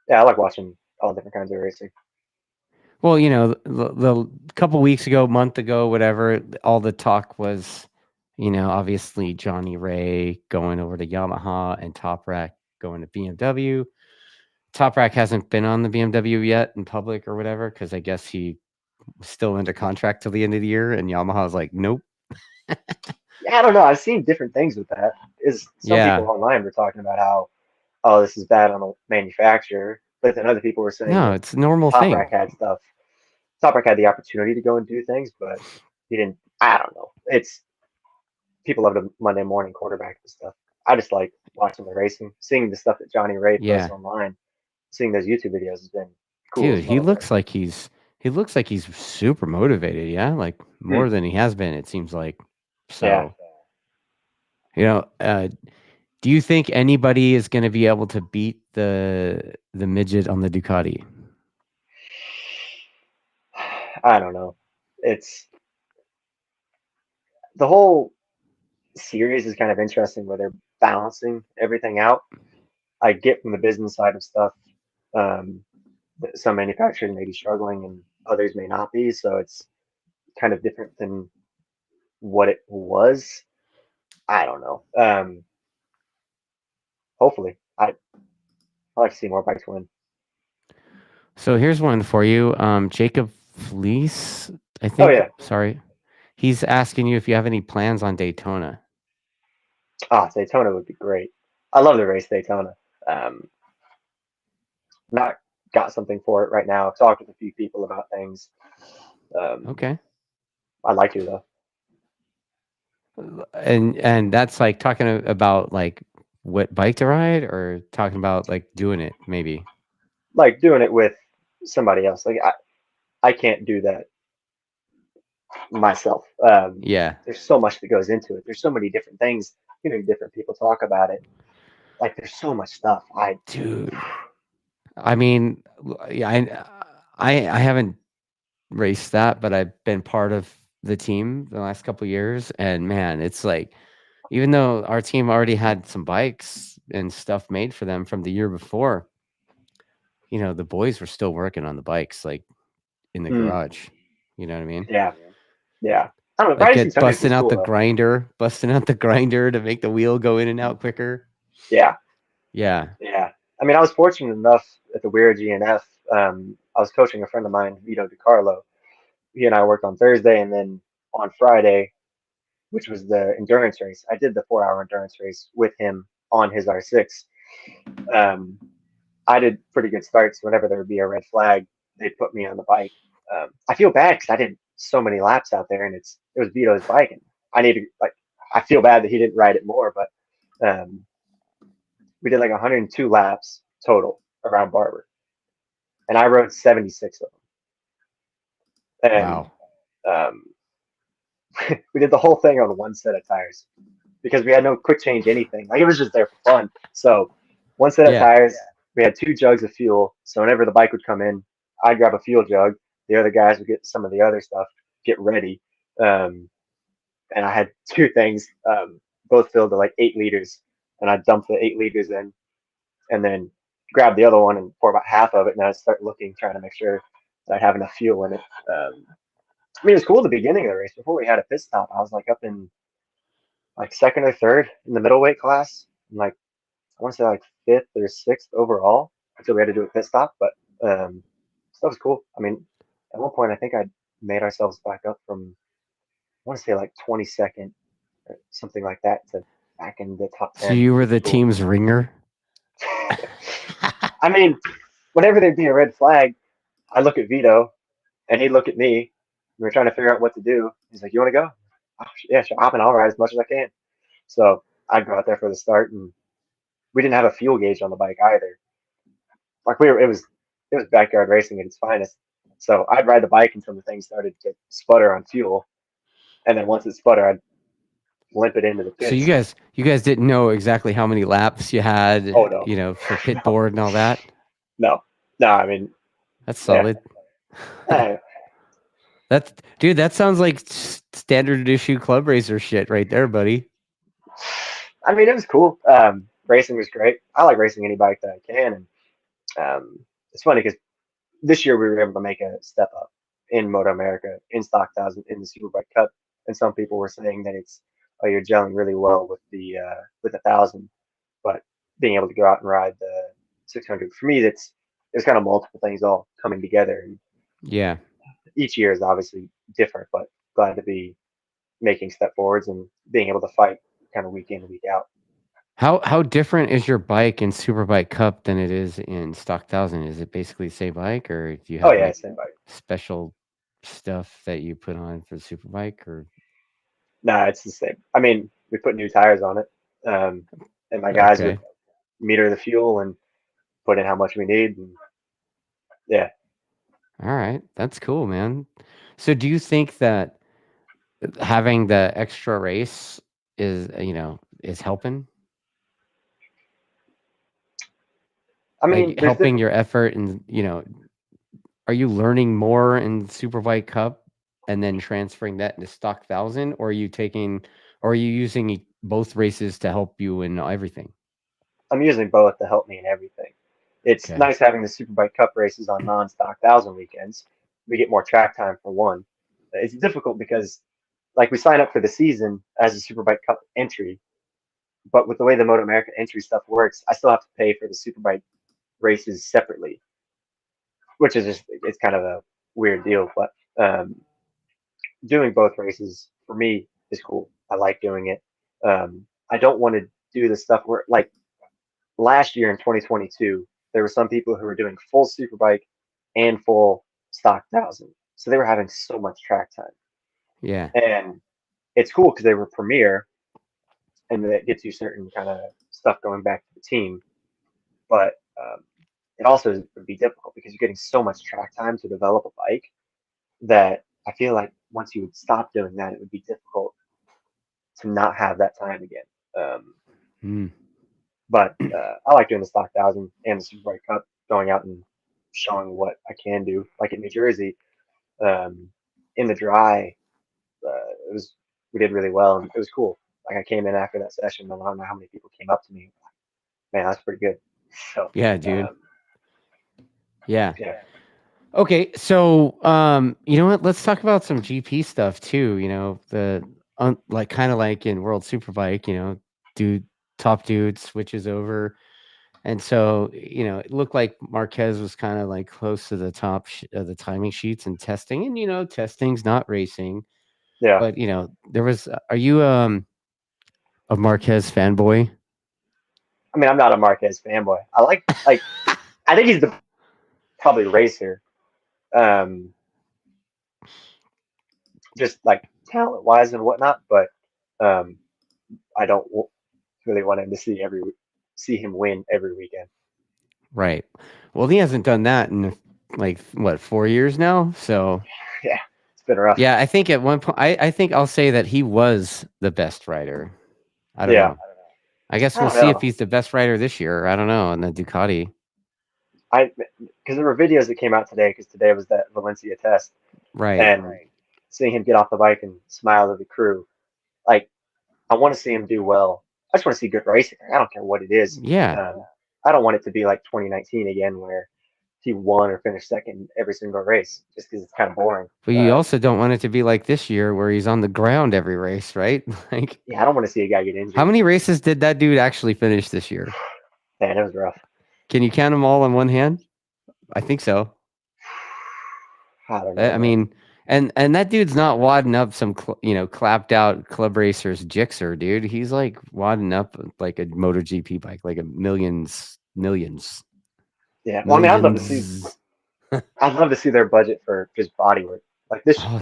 yeah, I like watching all different kinds of racing. Well, the couple weeks ago, month ago, whatever, all the talk was, obviously Johnny Ray going over to Yamaha and Top Rack going to BMW. Top Rack hasn't been on the BMW yet in public or whatever because I guess he was still under contract till the end of the year, and Yamaha's like, nope. Yeah, I don't know. I've seen different things with that. Is some people Yeah. online were talking about how oh this is bad on the manufacturer, but then other people were saying No, that it's a normal Top thing. Rack had stuff. Top Rack had the opportunity to go and do things, but he didn't. I don't know. It's people love the Monday morning quarterback and stuff. I just like watching the racing, seeing the stuff that Johnny Ray posts Yeah. online, seeing those YouTube videos has been cool Dude, as well. he looks like he's super motivated, yeah? Like Hmm. more than he has been, it seems like. Yeah, So, you know, uh do you think anybody is going to be able to beat the midget on the Ducati? I don't know. It's the whole series is kind of interesting where they're balancing everything out. I get from the business side of stuff. Um, that some manufacturers may be struggling and others may not be, so it's kind of different than what it was. I don't know. Hopefully, I like to see more bikes win. So here's one for you. Jacob Fleece, I Oh think. yeah, Sorry. He's asking you if you have any plans on Daytona. Daytona would be great. I love the race Daytona. Um, not got something for it right now. I've talked with a few people about things. Um, Okay. I'd like to though. And that's like talking about like what bike to ride or talking about like doing it maybe. like doing it with somebody else. Like I can't do that myself. Yeah, There's so much that goes into it. There's so many different things. Hearing different people talk about it. Like there's so much stuff. dude. I mean, yeah, I haven't raced that, but I've been part of the team the last couple years, and man, it's like even though our team already had some bikes and stuff made for them from the year before, the boys were still working on the bikes like in the mm, garage. You know what I mean? yeah, yeah. I don't know. Like Riding get 600s is busting out cool the though. grinder, to make the wheel go in and out quicker. Yeah, Yeah. yeah. I mean, I was fortunate enough at the Weir GNF. I was coaching a friend of mine, Vito DiCarlo. He and I worked on Thursday, and then on Friday, which was the endurance race, I did the 4 hour endurance race with him on his R6. Um, I did pretty good starts. Whenever there would be a red flag, they'd put me on the bike. I feel bad because I did so many laps out there, and it was Vito's bike, and I need to like. I feel bad that he didn't ride it more, but we did like 102 laps total around Barber, and I rode 76 of them. And Wow. um, we did the whole thing on one set of tires because we had no quick change anything. Like it was just there for fun. So one set of Yeah. tires, we had 2 jugs of fuel. So whenever the bike would come in, I'd grab a fuel jug. The other guys would get some of the other stuff, get ready. Um, and I had 2 things, both filled to like 8 liters. And I'd dump the 8 liters in and then grab the other one and pour about half of it. And I'd start looking, trying to make sure that I have enough fuel in it. I mean, it was cool at the beginning of the race. Before we had a pit stop, I was like up in like second or third in the middleweight class. And like I want to say like fifth or sixth overall until we had to do a pit stop. But that was cool. I mean, at one point I think I made ourselves back up from I want to say like 22nd or something like that to back in the top So 10. you were It was the cool. team's ringer? I mean, whenever there'd be a red flag, I look at Vito and he'd look at me. We were trying to figure out what to do. He's like, "You want to go?" Oh, yeah, sure. Hop and I'll ride as much as I can. So I'd go out there for the start, and we didn't have a fuel gauge on the bike either. Like it was backyard racing at its finest. So I'd ride the bike until the thing started to sputter on fuel, and then once it sputtered, I'd limp it into the So you pits. guys you guys didn't know exactly how many laps you Oh had, no, for pit no, board and all that? no, no. I mean, That's yeah, solid. I, That's dude, that sounds like standard issue club racer shit right there, buddy. I mean, it was cool. Racing was great. I like racing any bike that I can, and it's funny because this year we were able to make a step up in Moto America in Stock Thousand in the Superbike Cup, and some people were saying that it's you're gelling really well with 1,000, but being able to go out and ride the 600 for me, there's kind of multiple things all coming together, and Yeah. each year is obviously different, but glad to be making step forwards and being able to fight kind of week in week out. How different is your bike in Superbike Cup than it is in Stock 1000? Is it basically the same bike, or do you Oh have yeah, like same bike. special stuff that you put on for the Superbike? Or Nah, it's the same. I mean, we put new tires on it, and my guys would okay, meter the fuel and put in how much we need. And yeah, all right, that's cool, man. So do you think that having the extra race is helping? I mean, Like there's helping different. your effort and are you learning more in Superbike Cup and then transferring that into Stock 1000, or are you using both races to help you in everything? I'm using both to help me in everything. It's Okay. nice having the Superbike Cup races on non-stock 1,000 weekends. We get more track time for one. It's difficult because, like, we sign up for the season as a Superbike Cup entry, but with the way the Moto America entry stuff works, I still have to pay for the Superbike races separately, which is just it's kind of a weird deal. But doing both races for me is cool. I like doing it. I don't want to do the stuff where like last year in 2022, there were some people who were doing full Superbike and full stock 1,000. So they were having so much track time. Yeah. And it's cool because they were premier and it gets you certain kind of stuff going back to the team. But it also would be difficult because you're getting so much track time to develop a bike that I feel like once you would stop doing that, it would be difficult to not have that time again. Um, Mm. but I like doing the stock thousand and the Superbike Cup, going out and showing what I can do. Like in New Jersey, um, in the dry, it was we did really well and it was cool. Like I came in after that session, and I don't know how many people came up to me. Man, that's pretty good. So Yeah, dude. um, Yeah. yeah, Okay, so you know what? Let's talk about some GP stuff too. You know, the like kind of like in World Superbike, you know, dude, top dude switches over, and so you know, it looked like Marquez was kind of like close to the top of the timing sheets and testing, and you know, testing's not racing, yeah. but you know, there was. Are you a Marquez fanboy? I mean, I'm not a Marquez fanboy. I like I think he's the probably racer. Um, just like talent wise and whatnot, but um, I don't really want him to see him win every weekend. Right. Well, he hasn't done that in like what 4 years now, so. Yeah, it's been rough. Yeah, I think at one point, I think I'll say that he was the best rider. I don't Yeah, know. I guess I we'll don't see if know. he's the best rider this year. I don't know on the Ducati. I because there were videos that came out today because today was that Valencia test Right. and seeing him get off the bike and smile at the crew. Like I want to see him do well. I just want to see good racing. I don't care what it is. Yeah. I don't want it to be like 2019 again where he won or finished second every single race just because it's kind of boring. But you also don't want it to be like this year where he's on the ground every race, right? Like, Yeah, I don't want to see a guy get how injured. many races did that dude actually finish this year? Man, it was rough. Can you count them all on one hand? I think so. I don't know, I man. mean, and that dude's not wadding up some you know clapped out club racers Gixxer, dude. He's like wadding up like a MotoGP bike, like a millions. Yeah, well, I mean, Millions. I'd love to see their budget for just body work. Like this, Oh,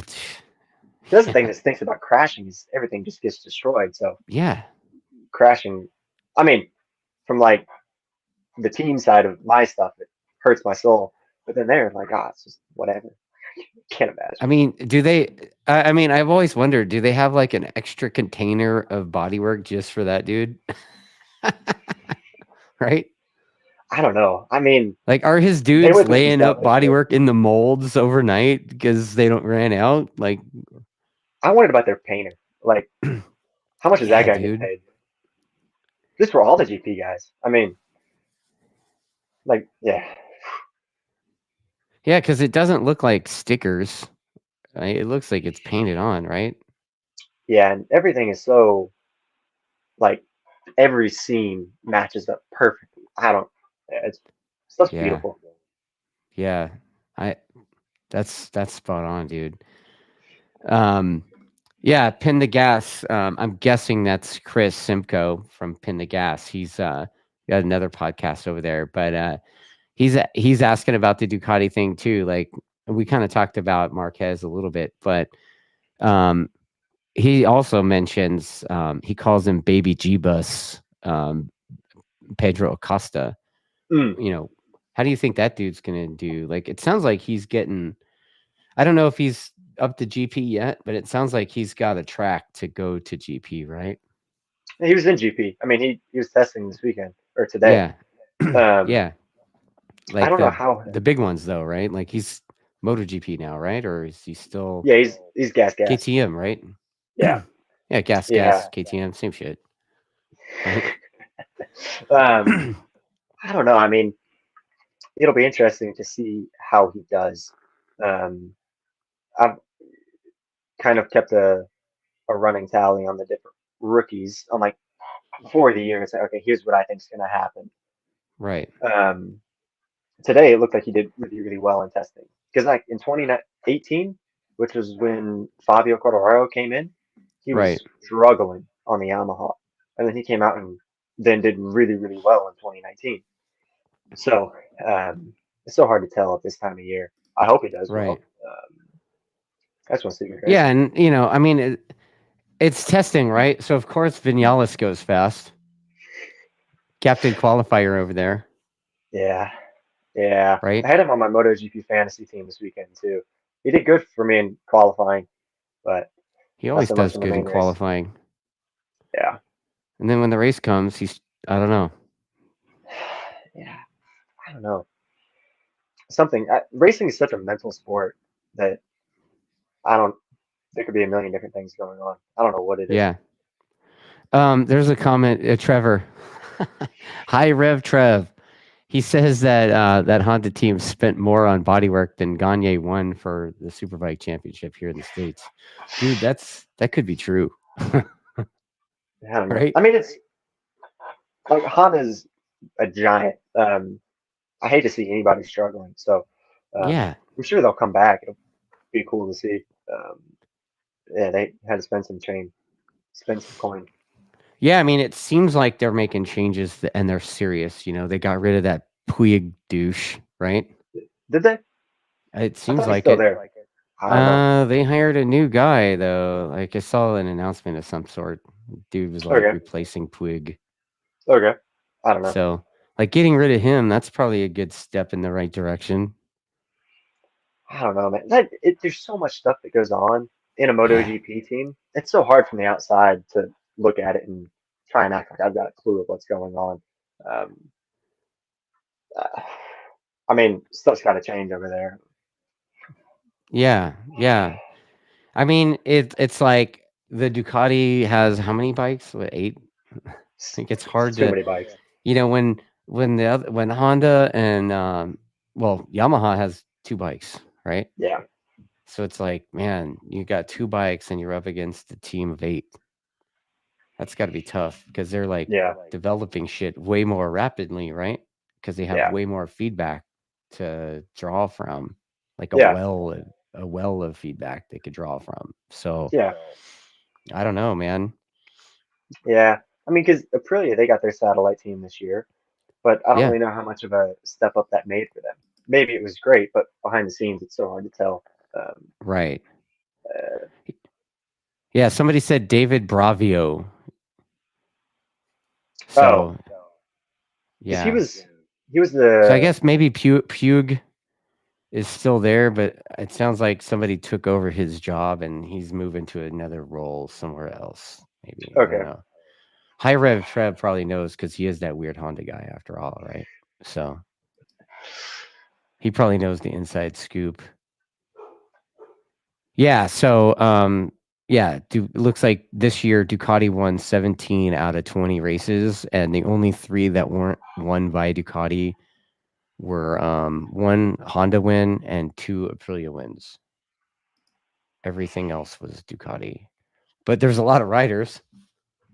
that's the thing yeah. that stinks about crashing is everything just gets destroyed. So Yeah. crashing, I mean, from like the team side of my stuff, it hurts my soul. But then they're like, ah, it's just whatever. Can't I imagine. mean, do they? I mean, I've always wondered, do they have like an extra container of bodywork just for that dude? Right? I don't know. I mean, Like, are his they dudes went through some laying stuff up for sure. bodywork in the molds overnight because they don't ran out? Like, I wondered about their painter. Like, how much is that yeah, guy getting dude. paid? This for all the GP guys. I mean, like, yeah, Yeah, because it doesn't look like stickers. Right? It looks like it's painted on, right? yeah, and everything is so like every scene matches up perfectly. I don't. Yeah, it's stuff's Yeah. beautiful. Yeah. I that's spot on, dude. Um Yeah, Pin the Gas. I'm guessing that's Chris Simcoe from Pin the Gas. He's got another podcast over there, but he's asking about the Ducati thing too. Like we kind of talked about Marquez a little bit, but um, he also mentions he calls him Baby G Bus, Pedro Acosta. Mm. You know, how do you think that dude's gonna do? Like, it sounds like he's getting. I don't know if he's up to GP yet, but it sounds like he's got a track to go to GP, right? He was in GP. I mean, he was testing this weekend or today. Yeah. Um, Yeah. I Like don't know how. the big ones though, right? Like he's MotoGP now, right? Or is he still Yeah, he's gas. KTM, right? Yeah, Yeah, gas, yeah. KTM, same shit, right? um, I don't know. I mean, it'll be interesting to see how he does. Um, I've kind of kept a running tally on the different rookies on like before the year. It's like, okay, here's what I think is going to happen. Right, Um, Today it looked like he did really, really well in testing because like in 2018, which was when Fabio Quartararo came in, he right, was struggling on the Yamaha, and then he came out and then did really, really well in 2019. So it's so hard to tell at this time of year. I hope he does right. well. I just want to see good Yeah, racing. and you know, I mean, it's testing, right? So of course Vinales goes fast, captain qualifier over there. Yeah, Yeah, I right? had him on my MotoGP fantasy team this weekend too. He did good for me in qualifying, but He not always so much does in the good in main race. qualifying. Yeah, And then when the race comes, I don't know. yeah, I don't know. Racing is such a mental sport that I don't. There could be a million different things going on. I don't know what it is. Yeah. There's a comment, Trevor. Hi, Rev Trev. He says that that Honda team spent more on bodywork than Gagne won for the Superbike Championship here in the States. Dude, that could be true. I don't know. Right? I mean, it's like Honda's a giant. I hate to see anybody struggling, so Yeah. I'm sure they'll come back. It'll be cool to see. Um, yeah, they had to spend some coin. Yeah, I mean, it seems like they're making changes and they're serious. They got rid of that Puig douche, right? Did they? It I seems thought he's like still it. there. I don't know. They hired a new guy though. Like I saw an announcement of some sort. Dude was like Okay, replacing Puig. okay. I don't know. So, like getting rid of him, that's probably a good step in the right direction. I don't know, man. There's so much stuff that goes on in a Yeah. MotoGP team. It's so hard from the outside to look at it and try and act like I've got a clue of what's going on. Um, uh, I mean, stuff's got to change over there. Yeah. Yeah. I mean, it's like the Ducati has how many bikes? What, 8? I think it's It's hard too to, many bikes. when Honda and Yamaha has 2 bikes, right? Yeah, So it's like, man, you got 2 bikes and you're up against a team of 8. That's got to be tough because they're like yeah, developing shit way more rapidly, right? Because they have yeah, way more feedback to draw from, like yeah, a well of feedback they could draw from. So yeah, I don't know, man. yeah. I mean, because Aprilia, they got their satellite team this year, but I don't Yeah, really know how much of a step up that made for them. Maybe it was great, but behind the scenes, it's so hard to tell. Um, right. uh, Yeah, somebody said David Bravio. oh, So because yeah. he was So I the guess maybe Pug is still there, but it sounds like somebody took over his job and he's moving to another role somewhere else. Maybe I don't okay. know. High Rev Trev probably knows because he is that weird Honda guy after all, right? So he probably knows the inside scoop. Yeah. So yeah, looks like this year Ducati won 17 out of 20 races, and the only 3 that weren't won by Ducati were 1 Honda win and 2 Aprilia wins. Everything else was Ducati. But there's a lot of riders.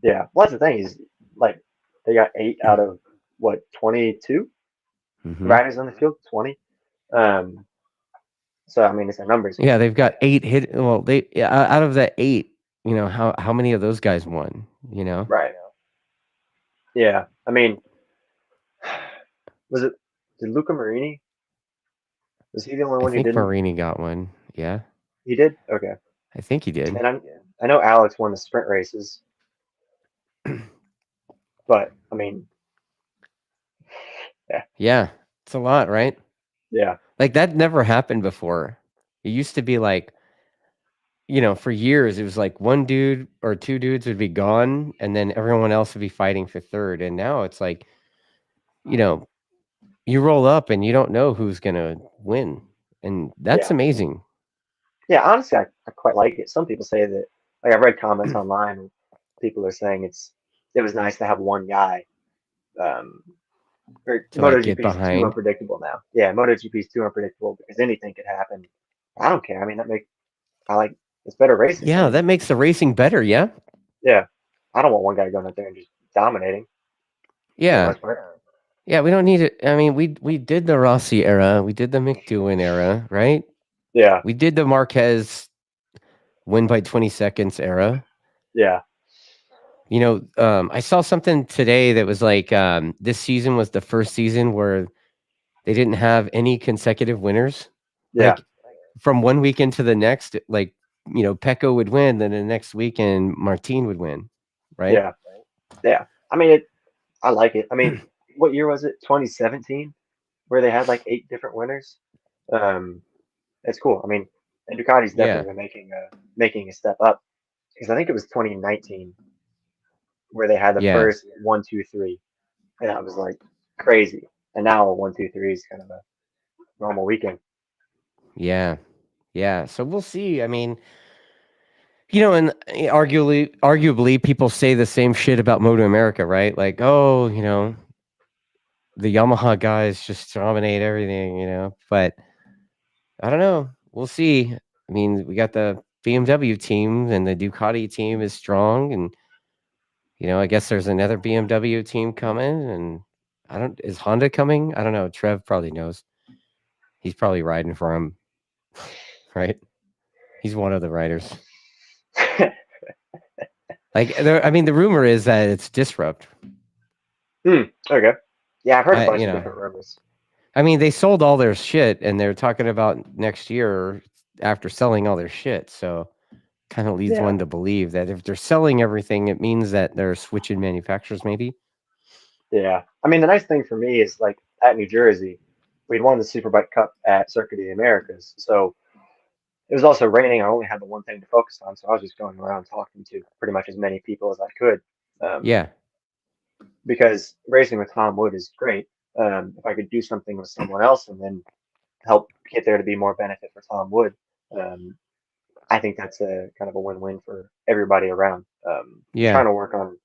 Yeah. Well, that's the thing is like they got 8 out of what 22 Hmm. riders on the field. 20. Um. So I mean, it's a numbers Yeah, game. they've got 8 hit. Well, they out of the 8, how many of those guys won? Right. Yeah. I mean, was it did Luca Marini? Was he the only I one who think didn't? Marini got one. Yeah, He did. Okay. I think he did. And I know Alex won the sprint races, but I mean, yeah, Yeah, it's a lot, right? yeah, Like that never happened before. It used to be like, for years it was like 1 dude or 2 dudes would be gone and then everyone else would be fighting for third. And now it's like, you know, you roll up and you don't know who's going to win. And that's yeah, amazing. yeah. Honestly, I quite like it. Some people say that. Like I've read comments online, and people are saying it was nice to have one guy. Um, To like MotoGP get is too behind. unpredictable now. Yeah, MotoGP is too unpredictable because anything could happen. I don't care. I mean, I like it's better racing Yeah, then. that makes the racing better. Yeah. Yeah, I don't want one guy going out there and just dominating for the Yeah. most part. Yeah, we don't need it. I mean, we did the Rossi era, we did the McDowan era, right? Yeah, We did the Marquez win by 20 seconds era. yeah, I saw something today that was like this season was the first season where they didn't have any consecutive winners. yeah, Like from one weekend to the next, like Pecco would win, then the next weekend Martin would win, right? yeah, yeah. I mean, I like it. I mean, what year was it? 2017. where they had like 8 different winners. It's cool. I mean, and Ducati's Yeah. definitely been making a step up because I think it was 2019 where they had the Yeah. first 1, 2, 3, and that was like crazy. And now 1, 2, 3 is kind of a normal weekend. Yeah. Yeah. So we'll see. I mean, and arguably people say the same shit about Moto America, right? Like, oh, the Yamaha guys just dominate everything. But I don't know. We'll see. I mean, we got the BMW team and the Ducati team is strong, and I guess there's another BMW team coming, and is Honda coming? I don't know. Trev probably knows. He's probably riding for him, right? He's one of the riders. Like, the rumor is that it's Disrupt. Okay. Yeah, I've heard a bunch You of know, different rumors. I mean, they sold all their shit, and they're talking about next year after selling all their shit. So, kind of leads Yeah. one to believe that if they're selling everything, it means that they're switching manufacturers, maybe. Yeah. I mean, the nice thing for me is like at New Jersey, we'd won the Superbike Cup at Circuit of the Americas. So it was also raining. I only had the one thing to focus on. So I was just going around talking to pretty much as many people as I could. Yeah, Because racing with Tom Wood is great. If I could do something with someone else and then help get there to be more benefit for Tom Wood, um, I think that's a kind of a win-win for everybody around. I'm yeah. trying to work on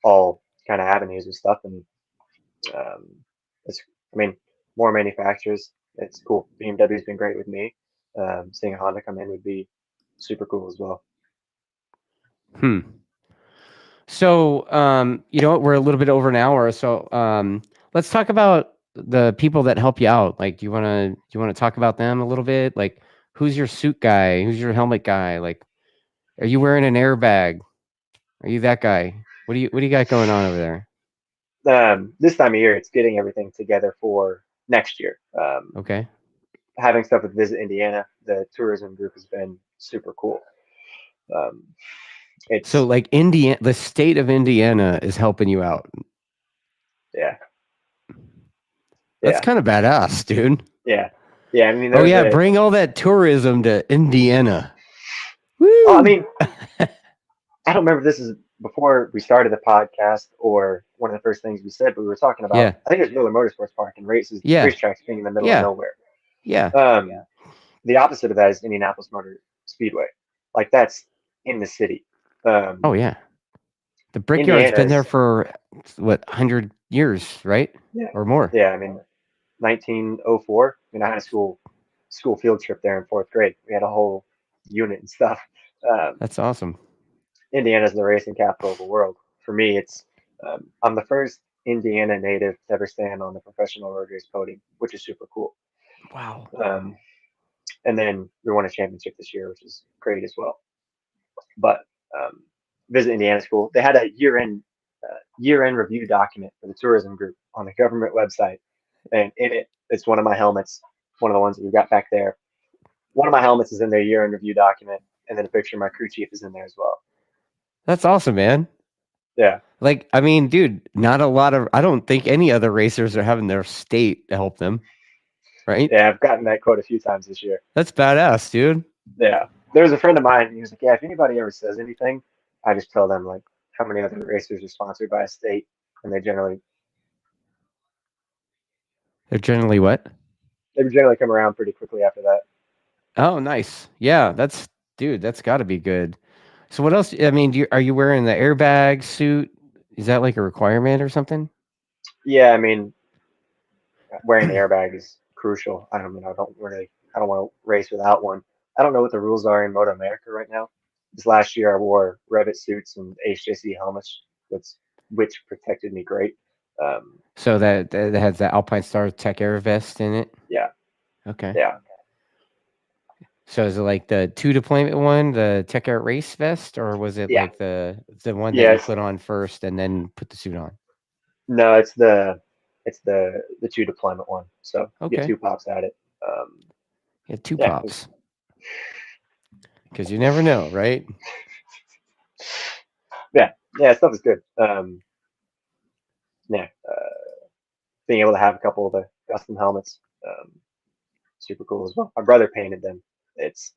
all kind of avenues and stuff, and um, it's, I mean, more manufacturers. It's cool. BMW's been great with me. Seeing a Honda come in would be super cool as well. So, what? We're a little bit over an hour. So, let's talk about the people that help you out. Like, do you want to talk about them a little bit? Like, who's your suit guy? Who's your helmet guy? Like, are you wearing an airbag? Are you that guy? What do you got going on over there? This time of year, it's getting everything together for next year. Okay. Having stuff with Visit Indiana, the tourism group has been super cool. Um, So, it's like, the state of Indiana is helping you out. yeah, That's yeah, kind of badass, dude. yeah, yeah. I mean, Oh there's yeah, a. bring all that tourism to Indiana. Oh, I Woo! mean, I don't remember if this is before we started the podcast or one of the first things we said, but we were talking about. Yeah, I think it was Miller Motorsports Park and yeah, racetracks being in the middle of yeah, nowhere. yeah. Um, the opposite of that is Indianapolis Motor Speedway. Like that's in the city. Oh yeah. The Brickyard's been there Indiana's for what 100 years, right? yeah, Or more. yeah. I mean, 1904. I mean, I had a school field trip there in fourth grade. We had a whole unit and stuff. Um, That's awesome. Indiana's the racing capital of the world. For me, it's I'm the first Indiana native to ever stand on the professional road race podium, which is super cool. Wow. Um, and then we won a championship this year, which is great as well. But Visit Indiana School, they had a year-end review document for the tourism group on the government website, and in it, it's one of my helmets, one of the ones that we've got back there. One of my helmets is in their year-end review document, and then a picture of my crew chief is in there as well. That's awesome, man. Yeah. Like, I mean, dude, I don't think any other racers are having their state to help them, right? Yeah, I've gotten that quote a few times this year. That's badass, dude. Yeah. There was a friend of mine, he was like, yeah, if anybody ever says anything, I just tell them, like, how many other racers are sponsored by a state, and they generally They're generally what? come around pretty quickly after that. Oh, nice. Yeah, dude, that's got to be good. So what else? I mean, are you wearing the airbag suit? Is that like a requirement or something? Yeah, I mean, wearing the airbag is crucial. I don't I don't want to race without one. I don't know what the rules are in Moto America right now. This last year, I wore Revit suits and HJC helmets, which protected me great. So that has the Alpine Star Tech Air vest in it. Yeah, Okay. yeah, So is it like the 2 deployment one, the Tech Air Race vest, or was it yeah, like the one that yeah. you put on first and then put the suit on? No, it's the 2 deployment one. So you get Okay. 2 pops at it. Yeah, 2 Yeah, pops. Because you never know, right? yeah, stuff is good. Yeah, being able to have a couple of the custom helmets. Super cool as well. My brother painted them. It's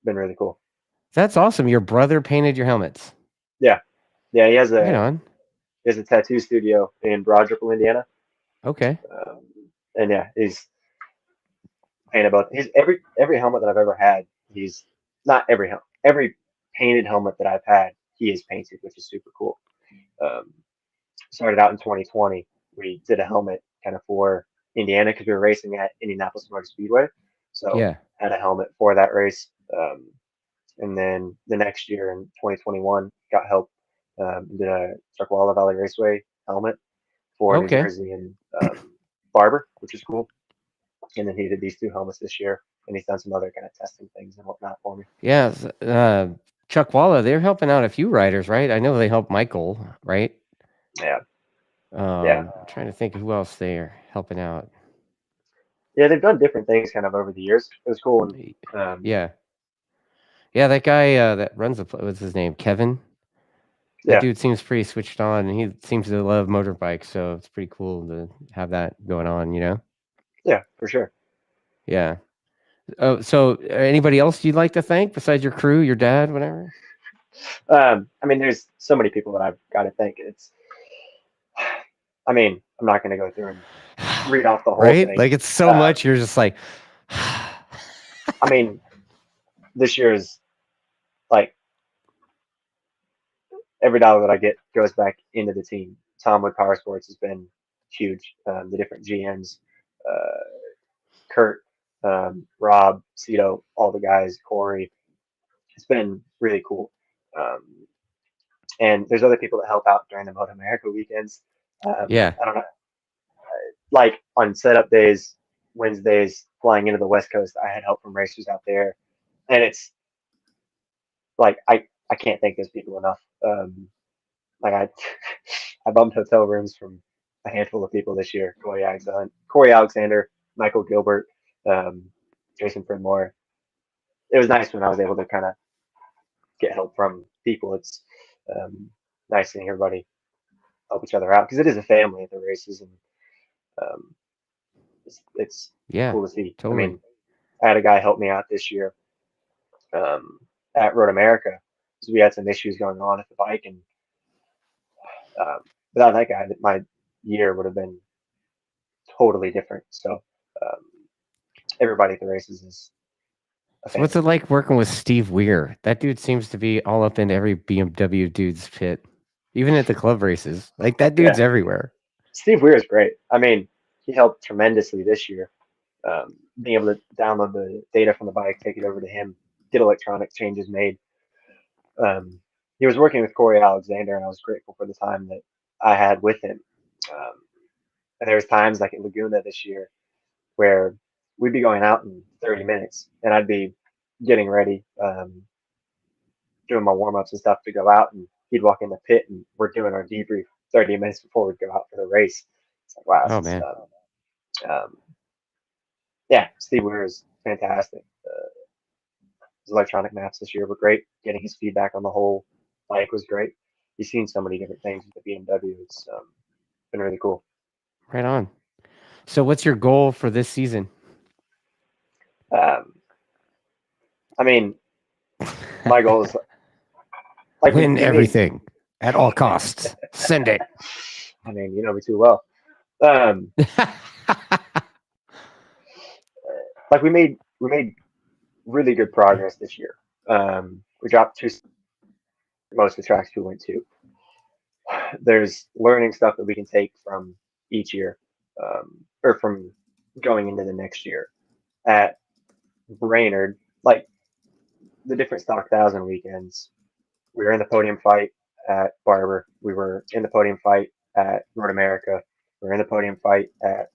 been really cool. That's awesome. Your brother painted your helmets. Yeah, yeah. He has Right a on. tattoo studio in Broad Ripple, Indiana. Okay. And yeah, he's painted both. His every helmet that I've ever had. He's not every helmet. Every painted helmet that I've had, he has painted, which is super cool. Um, Started out in 2020. We did a helmet kind of for Indiana because we were racing at Indianapolis Motor Speedway. So Yeah. had a helmet for that race. And then the next year in 2021, got help, did a Chuckwalla Valley Raceway helmet for New Okay. Jersey and Barber, which is cool. And then he did these two helmets this year, and he's done some other kind of testing things and whatnot for me. Yeah. Chuckwalla, they're helping out a few riders, right? I know they helped Michael, right? Yeah, yeah, I'm trying to think of who else they're helping out. yeah. They've done different things kind of over the years. It was cool. And Yeah. Yeah, that guy that runs what's his name? Kevin. That yeah, dude seems pretty switched on, and he seems to love motorbikes, so it's pretty cool to have that going on, you know? yeah, for sure. Yeah. Oh, so anybody else you'd like to thank besides your crew, your dad, whatever? I mean, there's so many people that I've got to thank. I mean, I'm not going to go through and read off the whole Right? thing. Like it's so Uh, much, you're just like, I mean, this year is like every dollar that I get goes back into the team. Tom with Power Sports has been huge. The different GMs, uh, Kurt, Rob, Cito, all the guys, Corey. It's been really cool. Um, and there's other people that help out during the Moto America weekends. yeah, I don't know, like on setup days, Wednesdays, flying into the West Coast, I had help from racers out there, and it's like I can't thank those people enough. Like I I bumped hotel rooms from a handful of people this year: Corey Alexander, Michael Gilbert, um, Jason Pridmore. It was nice when I was able to kind of get help from people. It's nice seeing everybody help each other out because it is a family at the races, and um, it's yeah, cool to see. I totally. mean, I had a guy help me out this year um, at Road America because we had some issues going on at the bike, and um, without that guy, my year would have been totally different. So um, everybody at the races is a So what's family. it like working with Steve Weir? That dude seems to be all up in every BMW dude's pit, even at the club races. Like that dude's Yeah, everywhere. Steve Weir is great. I mean, he helped tremendously this year. Being able to download the data from the bike, take it over to him, get electronic changes made. Um, he was working with Corey Alexander, and I was grateful for the time that I had with him. Um, and there was times like in Laguna this year where we'd be going out in 30 minutes, and I'd be getting ready, doing my warm ups and stuff to go out, and he'd walk in the pit, and we're doing our debrief 30 minutes before we'd go out for the race. It's like, wow, Oh this is, man. yeah, Steve Weir is fantastic. His electronic maps this year were great. Getting his feedback on the whole bike was great. He's seen so many different things with the BMW. It's been really cool. Right on. So what's your goal for this season? Um, I mean, my goal is like Win we made. everything at all costs. Send it. I mean, you know me too well. Um, like we made really good progress this year. We dropped two most of the tracks we went to. There's learning stuff that we can take from each year, or from going into the next year. At Brainerd, like the different stock thousand weekends, we were in the podium fight at Barber. We were in the podium fight at Road America. We were in the podium fight at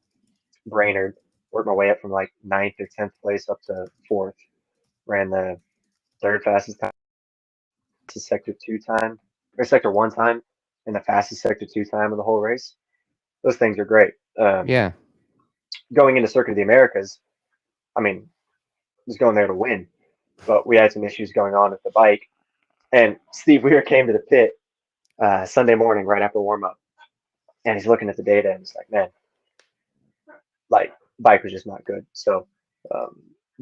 Brainerd. Worked my way up from like ninth or 10th place up to fourth. Ran the third fastest time, sector two time, or sector one time, and the fastest sector two time of the whole race. Those things are great. Yeah. Going into Circuit of the Americas, I mean, was going there to win, but we had some issues going on with the bike. And Steve Weir came to the pit Sunday morning right after warm up, and he's looking at the data and he's like, "Man, like bike was just not good. So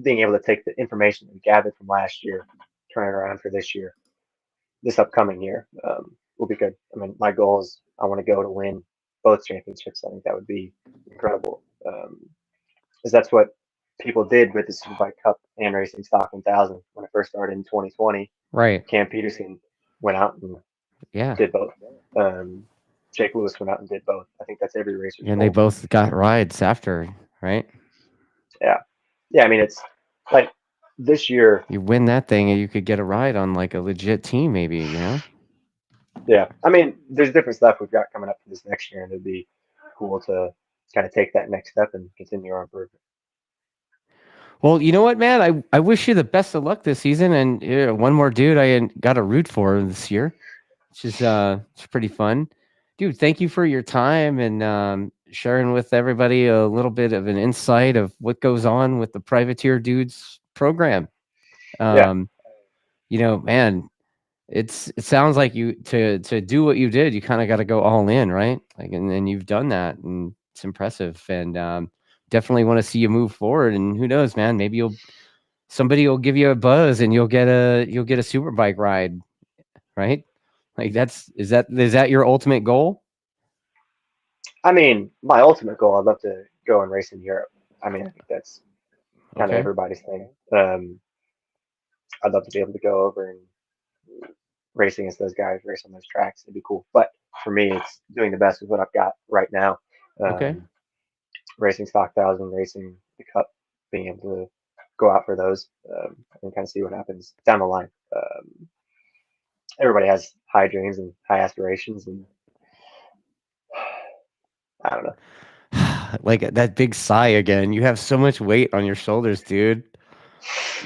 being able to take the information we gathered from last year, turn it around for this upcoming year, will be good. I mean, my goal is I want to go to win both championships. I think that would be incredible. Because that's what people did with the Superbike Cup and Racing Stock 1000 when it first started in 2020. Right. Cam Peterson went out and Yeah. did both. Jake Lewis went out and did both. I think that's every racer's And they goal. both got rides after, right? Yeah, yeah. I mean, it's like this year. You win that thing and you could get a ride on like a legit team, maybe, you know? Yeah, I mean, there's different stuff we've got coming up for this next year, and it'd be cool to kind of take that next step and continue our improvement. Well, you know what, man? I wish you the best of luck this season. And one more dude I got to root for this year, which is it's pretty fun. Dude, thank you for your time and sharing with everybody a little bit of an insight of what goes on with the Privateer Dudes program. Yeah, You know, man, it sounds like you to do what you did, you kind of got to go all in, right? Like, and you've done that, and it's impressive. And definitely want to see you move forward. And who knows, man? Maybe somebody will give you a buzz, and you'll get a Superbike ride, right? Like is that your ultimate goal? I mean, my ultimate goal, I'd love to go and race in Europe. I mean, I think that's kind of Okay. everybody's thing. I'd love to be able to go over and race against those guys, race on those tracks. It'd be cool. But for me, it's doing the best with what I've got right now. Okay. Racing Stock 1000, racing the Cup, being able to go out for those and kind of see what happens down the line. Everybody has high dreams and high aspirations, and I don't know. Like that big sigh again. You have so much weight on your shoulders, dude.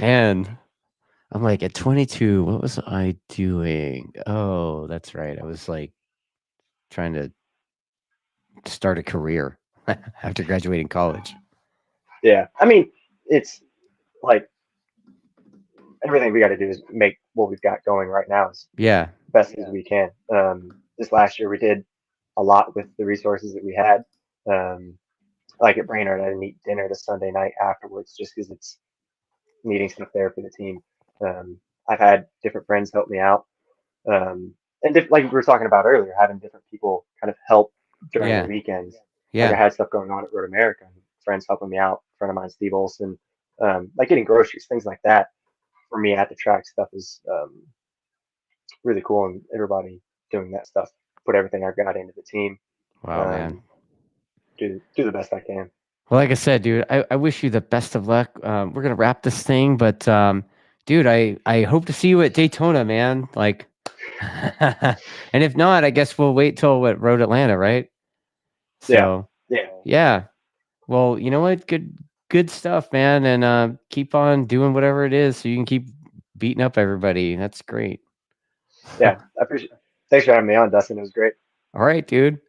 Man, I'm like at 22, what was I doing? Oh, that's right. I was like trying to start a career after graduating college. Yeah, I mean, it's like everything we got to do is make what we've got going right now as Yeah. best as we can. This last year, we did a lot with the resources that we had. Like at Brainerd, I didn't eat dinner the Sunday night afterwards just because it's needing stuff there for the team. I've had different friends help me out. And like we were talking about earlier, having different people kind of help during the Yeah. weekends. Like I Yeah. had stuff going on at Road America, and friends helping me out. A friend of mine, Steve Olson, like getting groceries, things like that. For me at the track, stuff is really cool, and everybody doing that stuff. Put everything I've got into the team. Wow, man. Do the best I can. Well, like I said, dude, I wish you the best of luck. We're gonna wrap this thing, but dude, I hope to see you at Daytona, man. Like, and if not, I guess we'll wait till Road Atlanta, right? Yeah, So yeah, yeah. Well, you know what? Good stuff, man, and keep on doing whatever it is so you can keep beating up everybody. That's great. yeah. I appreciate. Thanks for having me on, Dustin. It was great. All right, dude.